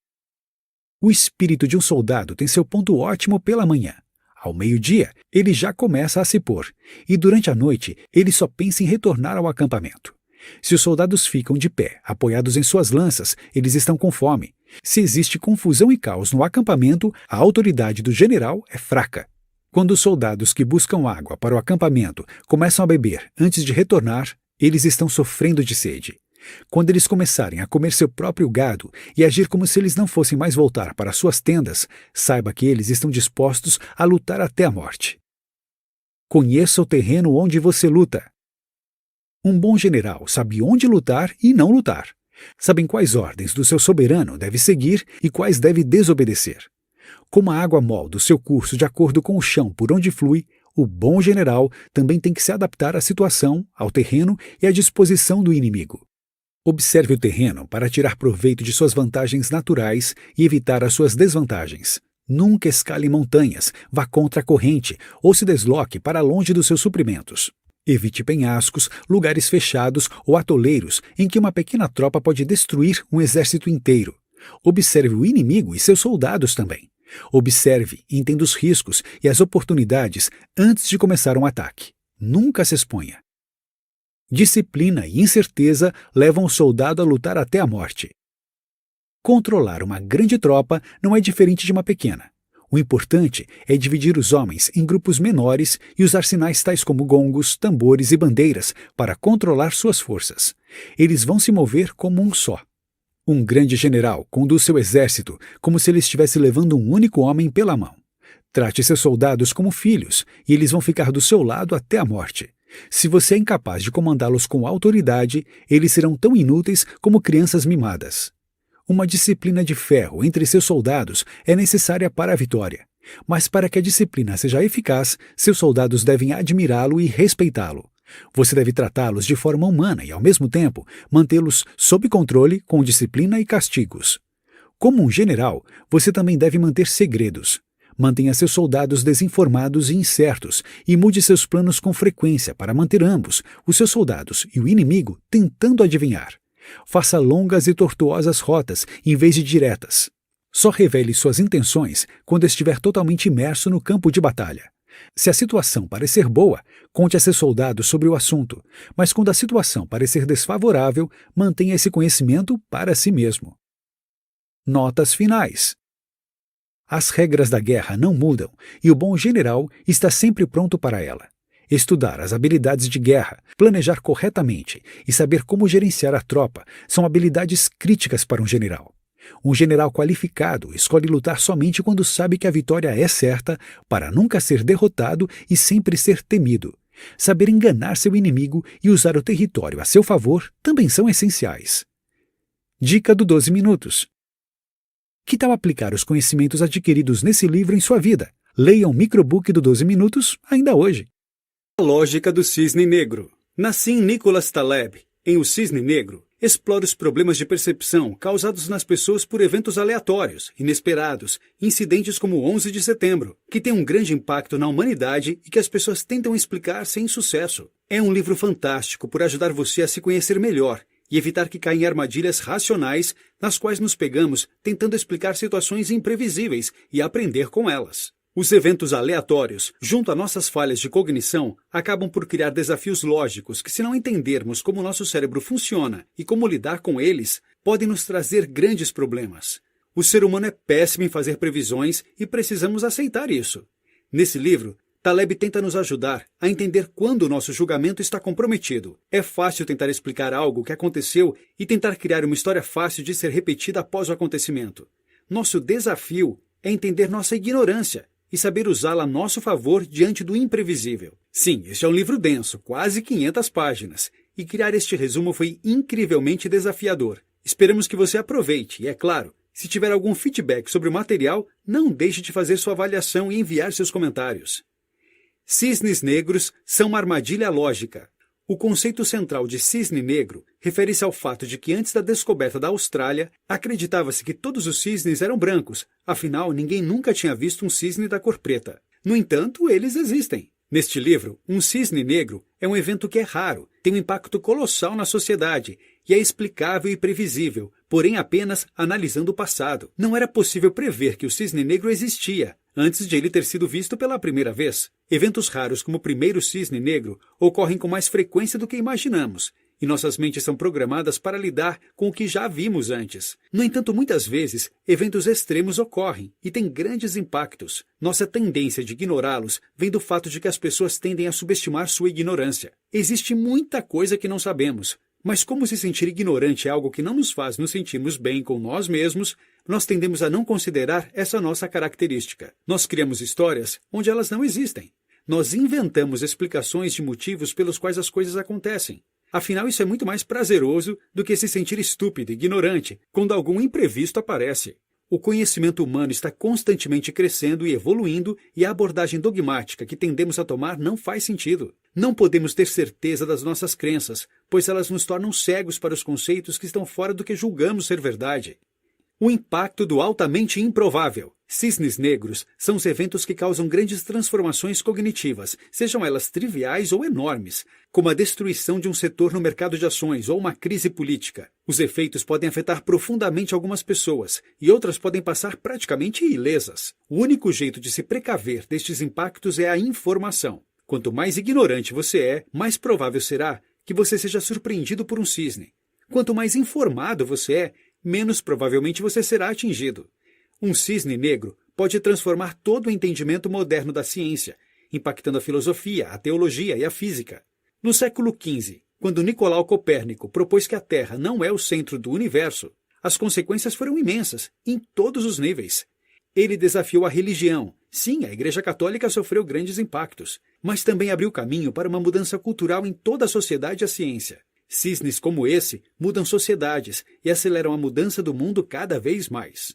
O espírito de um soldado tem seu ponto ótimo pela manhã. Ao meio-dia, ele já começa a se pôr, e durante a noite ele só pensa em retornar ao acampamento. Se os soldados ficam de pé, apoiados em suas lanças, eles estão com fome. Se existe confusão e caos no acampamento, a autoridade do general é fraca. Quando os soldados que buscam água para o acampamento começam a beber antes de retornar, eles estão sofrendo de sede. Quando eles começarem a comer seu próprio gado e agir como se eles não fossem mais voltar para suas tendas, saiba que eles estão dispostos a lutar até a morte. Conheça o terreno onde você luta. Um bom general sabe onde lutar e não lutar. Sabem quais ordens do seu soberano deve seguir e quais deve desobedecer. Como a água molda o seu curso de acordo com o chão por onde flui, o bom general também tem que se adaptar à situação, ao terreno e à disposição do inimigo. Observe o terreno para tirar proveito de suas vantagens naturais e evitar as suas desvantagens. Nunca escale montanhas, vá contra a corrente ou se desloque para longe dos seus suprimentos. Evite penhascos, lugares fechados ou atoleiros em que uma pequena tropa pode destruir um exército inteiro. Observe o inimigo e seus soldados também. Observe e entenda os riscos e as oportunidades antes de começar um ataque. Nunca se exponha. Disciplina e incerteza levam o soldado a lutar até a morte. Controlar uma grande tropa não é diferente de uma pequena. O importante é dividir os homens em grupos menores e usar sinais tais como gongos, tambores e bandeiras para controlar suas forças. Eles vão se mover como um só. Um grande general conduz seu exército como se ele estivesse levando um único homem pela mão. Trate seus soldados como filhos e eles vão ficar do seu lado até a morte. Se você é incapaz de comandá-los com autoridade, eles serão tão inúteis como crianças mimadas. Uma disciplina de ferro entre seus soldados é necessária para a vitória. Mas para que a disciplina seja eficaz, seus soldados devem admirá-lo e respeitá-lo. Você deve tratá-los de forma humana e, ao mesmo tempo, mantê-los sob controle com disciplina e castigos. Como um general, você também deve manter segredos. Mantenha seus soldados desinformados e incertos e mude seus planos com frequência para manter ambos, os seus soldados e o inimigo, tentando adivinhar. Faça longas e tortuosas rotas em vez de diretas. Só revele suas intenções quando estiver totalmente imerso no campo de batalha. Se a situação parecer boa, conte a seus soldados sobre o assunto, mas quando a situação parecer desfavorável, mantenha esse conhecimento para si mesmo. Notas finais. As regras da guerra não mudam e o bom general está sempre pronto para ela. Estudar as habilidades de guerra, planejar corretamente e saber como gerenciar a tropa são habilidades críticas para um general. Um general qualificado escolhe lutar somente quando sabe que a vitória é certa, para nunca ser derrotado e sempre ser temido. Saber enganar seu inimigo e usar o território a seu favor também são essenciais. Dica do 12 minutos. Que tal aplicar os conhecimentos adquiridos nesse livro em sua vida? Leia o microbook do 12 minutos ainda hoje. A lógica do cisne negro. Nassim Nicholas Taleb, em O Cisne Negro, Explora os problemas de percepção causados nas pessoas por eventos aleatórios, inesperados, incidentes como o 11 de setembro, que têm um grande impacto na humanidade e que as pessoas tentam explicar sem sucesso. É um livro fantástico por ajudar você a se conhecer melhor e evitar que caia em armadilhas racionais nas quais nos pegamos tentando explicar situações imprevisíveis e aprender com elas. Os eventos aleatórios, junto a nossas falhas de cognição, acabam por criar desafios lógicos que, se não entendermos como nosso cérebro funciona e como lidar com eles, podem nos trazer grandes problemas. O ser humano é péssimo em fazer previsões e precisamos aceitar isso. Nesse livro, Taleb tenta nos ajudar a entender quando o nosso julgamento está comprometido. É fácil tentar explicar algo que aconteceu e tentar criar uma história fácil de ser repetida após o acontecimento. Nosso desafio é entender nossa ignorância e saber usá-la a nosso favor diante do imprevisível. Sim, este é um livro denso, quase 500 páginas, e criar este resumo foi incrivelmente desafiador. Esperamos que você aproveite e, é claro, se tiver algum feedback sobre o material, não deixe de fazer sua avaliação e enviar seus comentários. Cisnes negros são uma armadilha lógica. O conceito central de cisne negro refere-se ao fato de que antes da descoberta da Austrália, acreditava-se que todos os cisnes eram brancos, afinal ninguém nunca tinha visto um cisne da cor preta. No entanto, eles existem. Neste livro, um cisne negro é um evento que é raro, tem um impacto colossal na sociedade e é explicável e previsível, porém apenas analisando o passado. Não era possível prever que o cisne negro existia antes de ele ter sido visto pela primeira vez. Eventos raros como o primeiro cisne negro ocorrem com mais frequência do que imaginamos, e nossas mentes são programadas para lidar com o que já vimos antes. No entanto, muitas vezes, eventos extremos ocorrem e têm grandes impactos. Nossa tendência de ignorá-los vem do fato de que as pessoas tendem a subestimar sua ignorância. Existe muita coisa que não sabemos, mas como se sentir ignorante é algo que não nos faz nos sentirmos bem com nós mesmos, nós tendemos a não considerar essa nossa característica. Nós criamos histórias onde elas não existem. Nós inventamos explicações de motivos pelos quais as coisas acontecem. Afinal, isso é muito mais prazeroso do que se sentir estúpido e ignorante quando algum imprevisto aparece. O conhecimento humano está constantemente crescendo e evoluindo e a abordagem dogmática que tendemos a tomar não faz sentido. Não podemos ter certeza das nossas crenças, pois elas nos tornam cegos para os conceitos que estão fora do que julgamos ser verdade. O impacto do altamente improvável. Cisnes negros são os eventos que causam grandes transformações cognitivas, sejam elas triviais ou enormes, como a destruição de um setor no mercado de ações ou uma crise política. Os efeitos podem afetar profundamente algumas pessoas, e outras podem passar praticamente ilesas. O único jeito de se precaver destes impactos é a informação. Quanto mais ignorante você é, mais provável será que você seja surpreendido por um cisne. Quanto mais informado você é, menos provavelmente você será atingido. Um cisne negro pode transformar todo o entendimento moderno da ciência, impactando a filosofia, a teologia e a física. No século XV, quando Nicolau Copérnico propôs que a Terra não é o centro do universo, as consequências foram imensas, em todos os níveis. Ele desafiou a religião. Sim, a Igreja Católica sofreu grandes impactos, mas também abriu caminho para uma mudança cultural em toda a sociedade e a ciência. Cisnes como esse mudam sociedades e aceleram a mudança do mundo cada vez mais.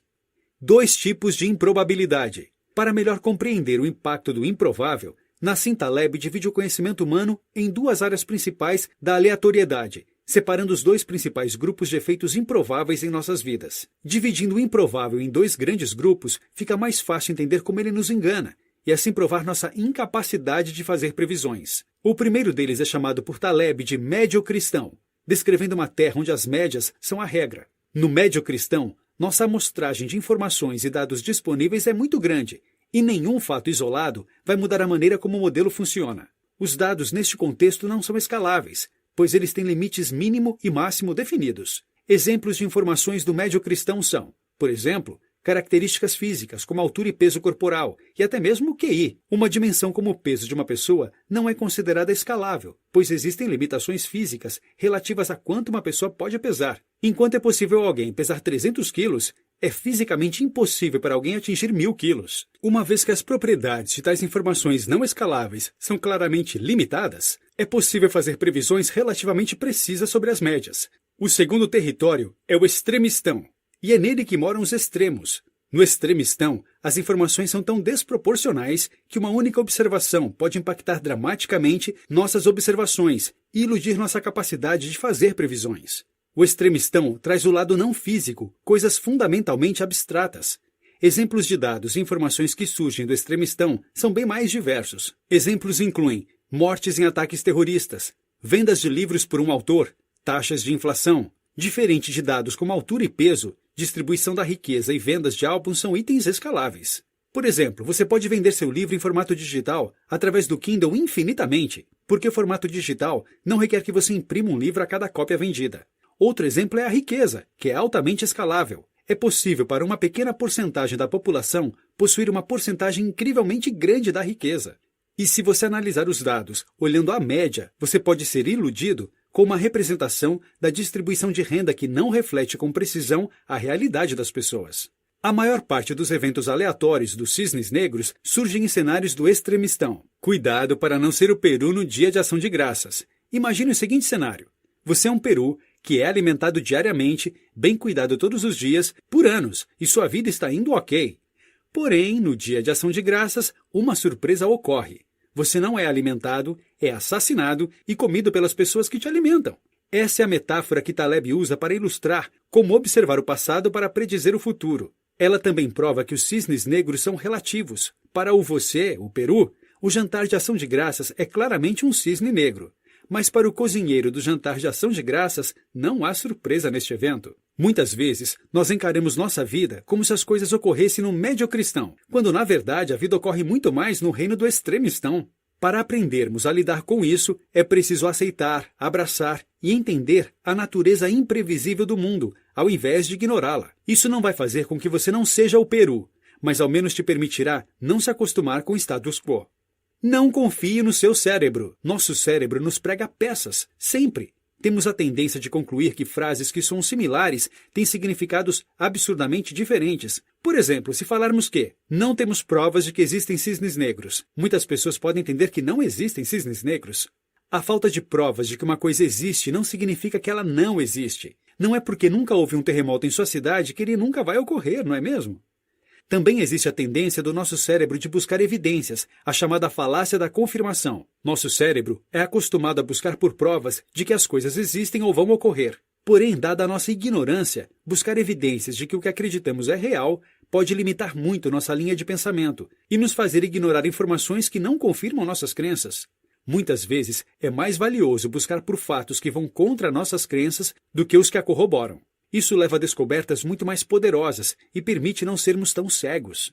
2 tipos de improbabilidade. Para melhor compreender o impacto do improvável, Nassim Taleb divide o conhecimento humano em 2 áreas principais da aleatoriedade, separando os 2 principais grupos de efeitos improváveis em nossas vidas. Dividindo o improvável em 2 grandes grupos, fica mais fácil entender como ele nos engana, e assim provar nossa incapacidade de fazer previsões. O primeiro deles é chamado por Taleb de médio cristão, descrevendo uma terra onde as médias são a regra. No médio cristão, nossa amostragem de informações e dados disponíveis é muito grande, e nenhum fato isolado vai mudar a maneira como o modelo funciona. Os dados neste contexto não são escaláveis, pois eles têm limites mínimo e máximo definidos. Exemplos de informações do médio cristão são, por exemplo, características físicas, como altura e peso corporal, e até mesmo o QI. Uma dimensão como o peso de uma pessoa não é considerada escalável, pois existem limitações físicas relativas a quanto uma pessoa pode pesar. Enquanto é possível alguém pesar 300 quilos, é fisicamente impossível para alguém atingir 1000 quilos. Uma vez que as propriedades de tais informações não escaláveis são claramente limitadas, é possível fazer previsões relativamente precisas sobre as médias. O segundo território é o extremistão, e é nele que moram os extremos. No extremistão, as informações são tão desproporcionais que uma única observação pode impactar dramaticamente nossas observações e iludir nossa capacidade de fazer previsões. O extremistão traz o lado não físico, coisas fundamentalmente abstratas. Exemplos de dados e informações que surgem do extremistão são bem mais diversos. Exemplos incluem mortes em ataques terroristas, vendas de livros por um autor, taxas de inflação. Diferente de dados como altura e peso, distribuição da riqueza e vendas de álbuns são itens escaláveis. Por exemplo, você pode vender seu livro em formato digital através do Kindle infinitamente, porque o formato digital não requer que você imprima um livro a cada cópia vendida. Outro exemplo é a riqueza, que é altamente escalável. É possível para uma pequena porcentagem da população possuir uma porcentagem incrivelmente grande da riqueza. E se você analisar os dados olhando a média, você pode ser iludido com uma representação da distribuição de renda que não reflete com precisão a realidade das pessoas. A maior parte dos eventos aleatórios dos cisnes negros surgem em cenários do extremistão. Cuidado para não ser o peru no dia de ação de graças. Imagine o seguinte cenário. Você é um peru que é alimentado diariamente, bem cuidado todos os dias, por anos, e sua vida está indo ok. Porém, no dia de ação de graças, uma surpresa ocorre. Você não é alimentado, é assassinado e comido pelas pessoas que te alimentam. Essa é a metáfora que Taleb usa para ilustrar como observar o passado para predizer o futuro. Ela também prova que os cisnes negros são relativos. Para o você, o peru, o jantar de ação de graças é claramente um cisne negro. Mas para o cozinheiro do jantar de ação de graças, não há surpresa neste evento. Muitas vezes, nós encaramos nossa vida como se as coisas ocorressem no mediocristão, quando na verdade a vida ocorre muito mais no reino do extremistão. Para aprendermos a lidar com isso, é preciso aceitar, abraçar e entender a natureza imprevisível do mundo, ao invés de ignorá-la. Isso não vai fazer com que você não seja o peru, mas ao menos te permitirá não se acostumar com o status quo. Não confie no seu cérebro. Nosso cérebro nos prega peças, sempre. Temos a tendência de concluir que frases que são similares têm significados absurdamente diferentes. Por exemplo, se falarmos que não temos provas de que existem cisnes negros, muitas pessoas podem entender que não existem cisnes negros. A falta de provas de que uma coisa existe não significa que ela não existe. Não é porque nunca houve um terremoto em sua cidade que ele nunca vai ocorrer, não é mesmo? Também existe a tendência do nosso cérebro de buscar evidências, a chamada falácia da confirmação. Nosso cérebro é acostumado a buscar por provas de que as coisas existem ou vão ocorrer. Porém, dada a nossa ignorância, buscar evidências de que o que acreditamos é real pode limitar muito nossa linha de pensamento e nos fazer ignorar informações que não confirmam nossas crenças. Muitas vezes, é mais valioso buscar por fatos que vão contra nossas crenças do que os que a corroboram. Isso leva a descobertas muito mais poderosas e permite não sermos tão cegos.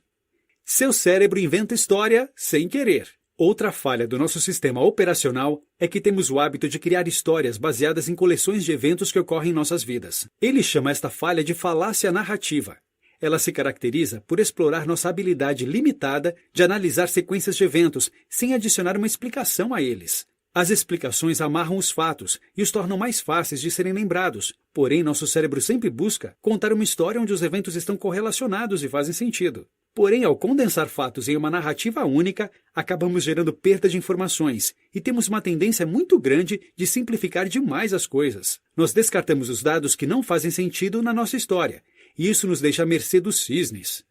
Seu cérebro inventa história sem querer. Outra falha do nosso sistema operacional é que temos o hábito de criar histórias baseadas em coleções de eventos que ocorrem em nossas vidas. Ele chama esta falha de falácia narrativa. Ela se caracteriza por explorar nossa habilidade limitada de analisar sequências de eventos sem adicionar uma explicação a eles. As explicações amarram os fatos e os tornam mais fáceis de serem lembrados. Porém, nosso cérebro sempre busca contar uma história onde os eventos estão correlacionados e fazem sentido. Porém, ao condensar fatos em uma narrativa única, acabamos gerando perda de informações e temos uma tendência muito grande de simplificar demais as coisas. Nós descartamos os dados que não fazem sentido na nossa história, e isso nos deixa à mercê dos cisnes.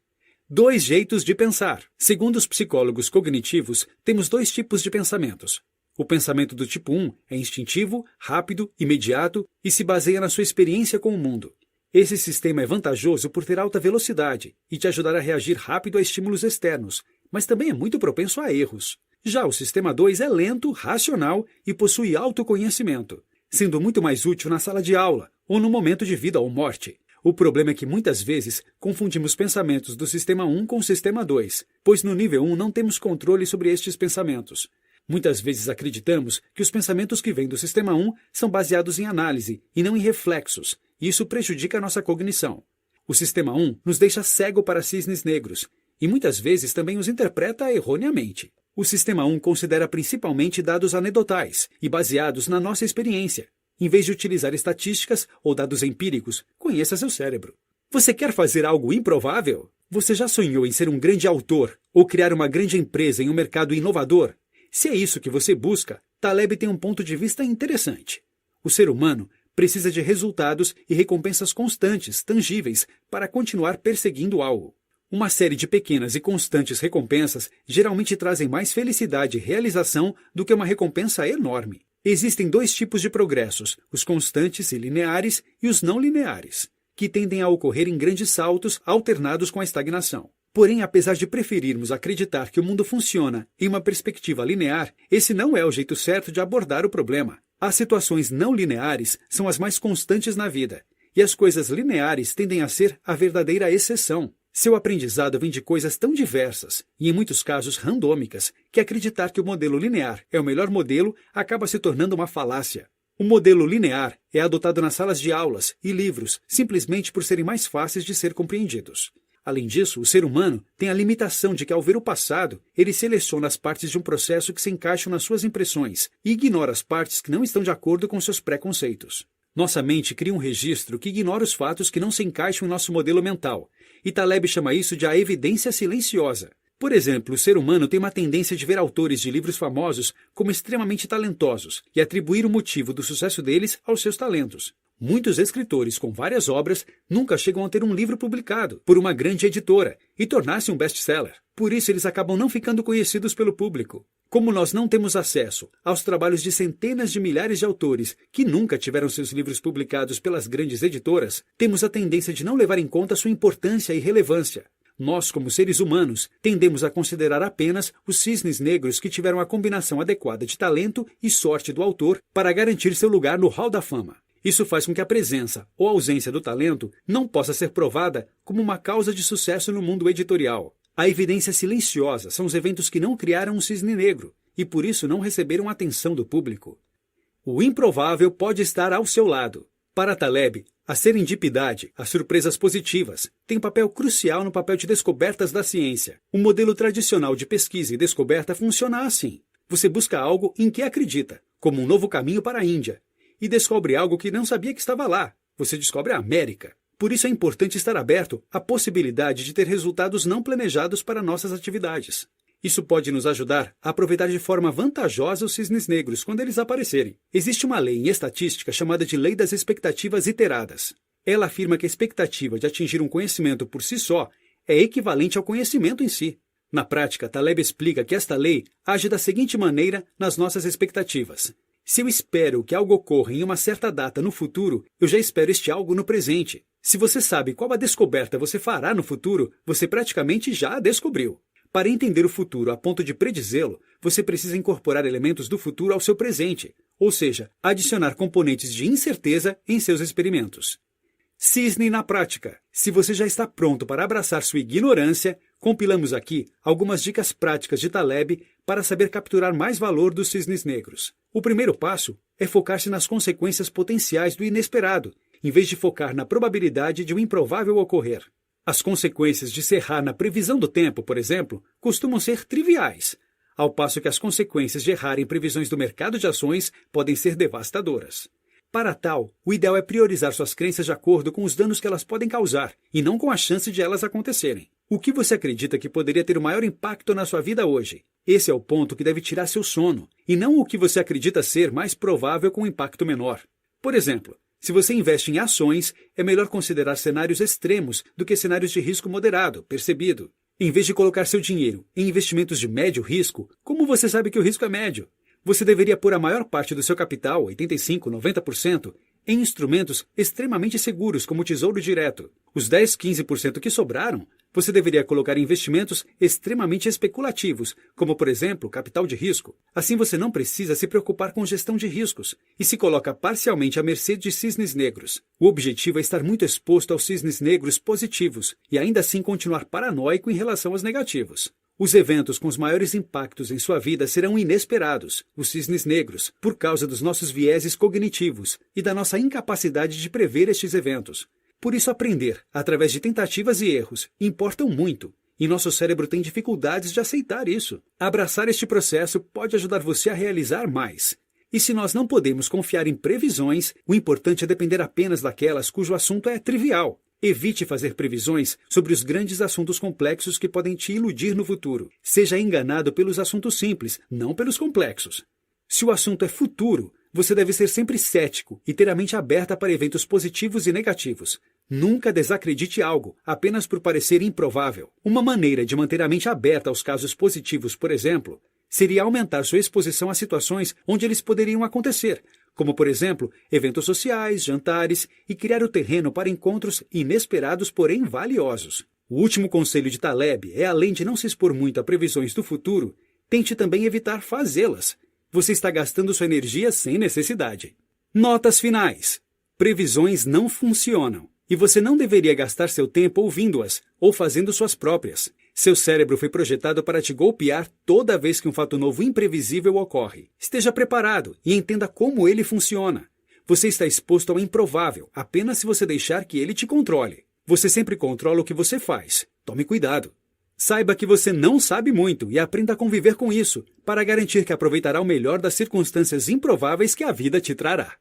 2 jeitos de pensar. Segundo os psicólogos cognitivos, temos 2 tipos de pensamentos. O pensamento do tipo 1 é instintivo, rápido, imediato e se baseia na sua experiência com o mundo. Esse sistema é vantajoso por ter alta velocidade e te ajudar a reagir rápido a estímulos externos, mas também é muito propenso a erros. Já o sistema 2 é lento, racional e possui autoconhecimento, sendo muito mais útil na sala de aula ou no momento de vida ou morte. O problema é que muitas vezes confundimos pensamentos do sistema 1 com o sistema 2, pois no nível 1 não temos controle sobre estes pensamentos. Muitas vezes acreditamos que os pensamentos que vêm do sistema 1 são baseados em análise e não em reflexos, e isso prejudica a nossa cognição. O sistema 1 nos deixa cego para cisnes negros, e muitas vezes também os interpreta erroneamente. O sistema 1 considera principalmente dados anedotais e baseados na nossa experiência. Em vez de utilizar estatísticas ou dados empíricos, conheça seu cérebro. Você quer fazer algo improvável? Você já sonhou em ser um grande autor ou criar uma grande empresa em um mercado inovador? Se é isso que você busca, Taleb tem um ponto de vista interessante. O ser humano precisa de resultados e recompensas constantes, tangíveis, para continuar perseguindo algo. Uma série de pequenas e constantes recompensas geralmente trazem mais felicidade e realização do que uma recompensa enorme. Existem dois tipos de progressos, os constantes e lineares e os não lineares, que tendem a ocorrer em grandes saltos alternados com a estagnação. Porém, apesar de preferirmos acreditar que o mundo funciona em uma perspectiva linear, esse não é o jeito certo de abordar o problema. As situações não lineares são as mais constantes na vida, e as coisas lineares tendem a ser a verdadeira exceção. Seu aprendizado vem de coisas tão diversas, e em muitos casos randômicas, que acreditar que o modelo linear é o melhor modelo acaba se tornando uma falácia. O modelo linear é adotado nas salas de aulas e livros simplesmente por serem mais fáceis de ser compreendidos. Além disso, o ser humano tem a limitação de que, ao ver o passado, ele seleciona as partes de um processo que se encaixam nas suas impressões e ignora as partes que não estão de acordo com seus preconceitos. Nossa mente cria um registro que ignora os fatos que não se encaixam em nosso modelo mental, e Taleb chama isso de a evidência silenciosa. Por exemplo, o ser humano tem uma tendência de ver autores de livros famosos como extremamente talentosos e atribuir o motivo do sucesso deles aos seus talentos. Muitos escritores com várias obras nunca chegam a ter um livro publicado por uma grande editora e tornar-se um best-seller. Por isso, eles acabam não ficando conhecidos pelo público. Como nós não temos acesso aos trabalhos de centenas de milhares de autores que nunca tiveram seus livros publicados pelas grandes editoras, temos a tendência de não levar em conta sua importância e relevância. Nós, como seres humanos, tendemos a considerar apenas os cisnes negros que tiveram a combinação adequada de talento e sorte do autor para garantir seu lugar no Hall da Fama. Isso faz com que a presença ou ausência do talento não possa ser provada como uma causa de sucesso no mundo editorial. A evidência silenciosa são os eventos que não criaram um cisne negro e por isso não receberam atenção do público. O improvável pode estar ao seu lado. Para Taleb, a serendipidade, as surpresas positivas, tem papel crucial no papel de descobertas da ciência. O modelo tradicional de pesquisa e descoberta funciona assim. Você busca algo em que acredita, como um novo caminho para a Índia, e descobre algo que não sabia que estava lá. Você descobre a América. Por isso é importante estar aberto à possibilidade de ter resultados não planejados para nossas atividades. Isso pode nos ajudar a aproveitar de forma vantajosa os cisnes negros quando eles aparecerem. Existe uma lei em estatística chamada de Lei das Expectativas Iteradas. Ela afirma que a expectativa de atingir um conhecimento por si só é equivalente ao conhecimento em si. Na prática, Taleb explica que esta lei age da seguinte maneira nas nossas expectativas. Se eu espero que algo ocorra em uma certa data no futuro, eu já espero este algo no presente. Se você sabe qual a descoberta você fará no futuro, você praticamente já a descobriu. Para entender o futuro a ponto de predizê-lo, você precisa incorporar elementos do futuro ao seu presente, ou seja, adicionar componentes de incerteza em seus experimentos. Cisne na prática. Se você já está pronto para abraçar sua ignorância, compilamos aqui algumas dicas práticas de Taleb para saber capturar mais valor dos cisnes negros. O primeiro passo é focar-se nas consequências potenciais do inesperado, em vez de focar na probabilidade de um improvável ocorrer. As consequências de se errar na previsão do tempo, por exemplo, costumam ser triviais, ao passo que as consequências de errar em previsões do mercado de ações podem ser devastadoras. Para tal, o ideal é priorizar suas crenças de acordo com os danos que elas podem causar, e não com a chance de elas acontecerem. O que você acredita que poderia ter o maior impacto na sua vida hoje? Esse é o ponto que deve tirar seu sono, e não o que você acredita ser mais provável com impacto menor. Por exemplo, se você investe em ações, é melhor considerar cenários extremos do que cenários de risco moderado, percebido. Em vez de colocar seu dinheiro em investimentos de médio risco, como você sabe que o risco é médio? Você deveria pôr a maior parte do seu capital, 85%, 90%, em instrumentos extremamente seguros, como o Tesouro Direto. Os 10%, 15% que sobraram, você deveria colocar em investimentos extremamente especulativos, como, por exemplo, capital de risco. Assim você não precisa se preocupar com gestão de riscos e se coloca parcialmente à mercê de cisnes negros. O objetivo é estar muito exposto aos cisnes negros positivos e ainda assim continuar paranoico em relação aos negativos. Os eventos com os maiores impactos em sua vida serão inesperados, os cisnes negros, por causa dos nossos vieses cognitivos e da nossa incapacidade de prever estes eventos. Por isso, aprender, através de tentativas e erros, importam muito, e nosso cérebro tem dificuldades de aceitar isso. Abraçar este processo pode ajudar você a realizar mais. E se nós não podemos confiar em previsões, o importante é depender apenas daquelas cujo assunto é trivial. Evite fazer previsões sobre os grandes assuntos complexos que podem te iludir no futuro. Seja enganado pelos assuntos simples, não pelos complexos. Se o assunto é futuro, você deve ser sempre cético e ter a mente aberta para eventos positivos e negativos. Nunca desacredite algo, apenas por parecer improvável. Uma maneira de manter a mente aberta aos casos positivos, por exemplo, seria aumentar sua exposição a situações onde eles poderiam acontecer, como, por exemplo, eventos sociais, jantares e criar o terreno para encontros inesperados, porém valiosos. O último conselho de Taleb é, além de não se expor muito a previsões do futuro, tente também evitar fazê-las. Você está gastando sua energia sem necessidade. Notas finais. Previsões não funcionam, e você não deveria gastar seu tempo ouvindo-as ou fazendo suas próprias. Seu cérebro foi projetado para te golpear toda vez que um fato novo imprevisível ocorre. Esteja preparado e entenda como ele funciona. Você está exposto ao improvável apenas se você deixar que ele te controle. Você sempre controla o que você faz. Tome cuidado. Saiba que você não sabe muito e aprenda a conviver com isso, para garantir que aproveitará o melhor das circunstâncias improváveis que a vida te trará.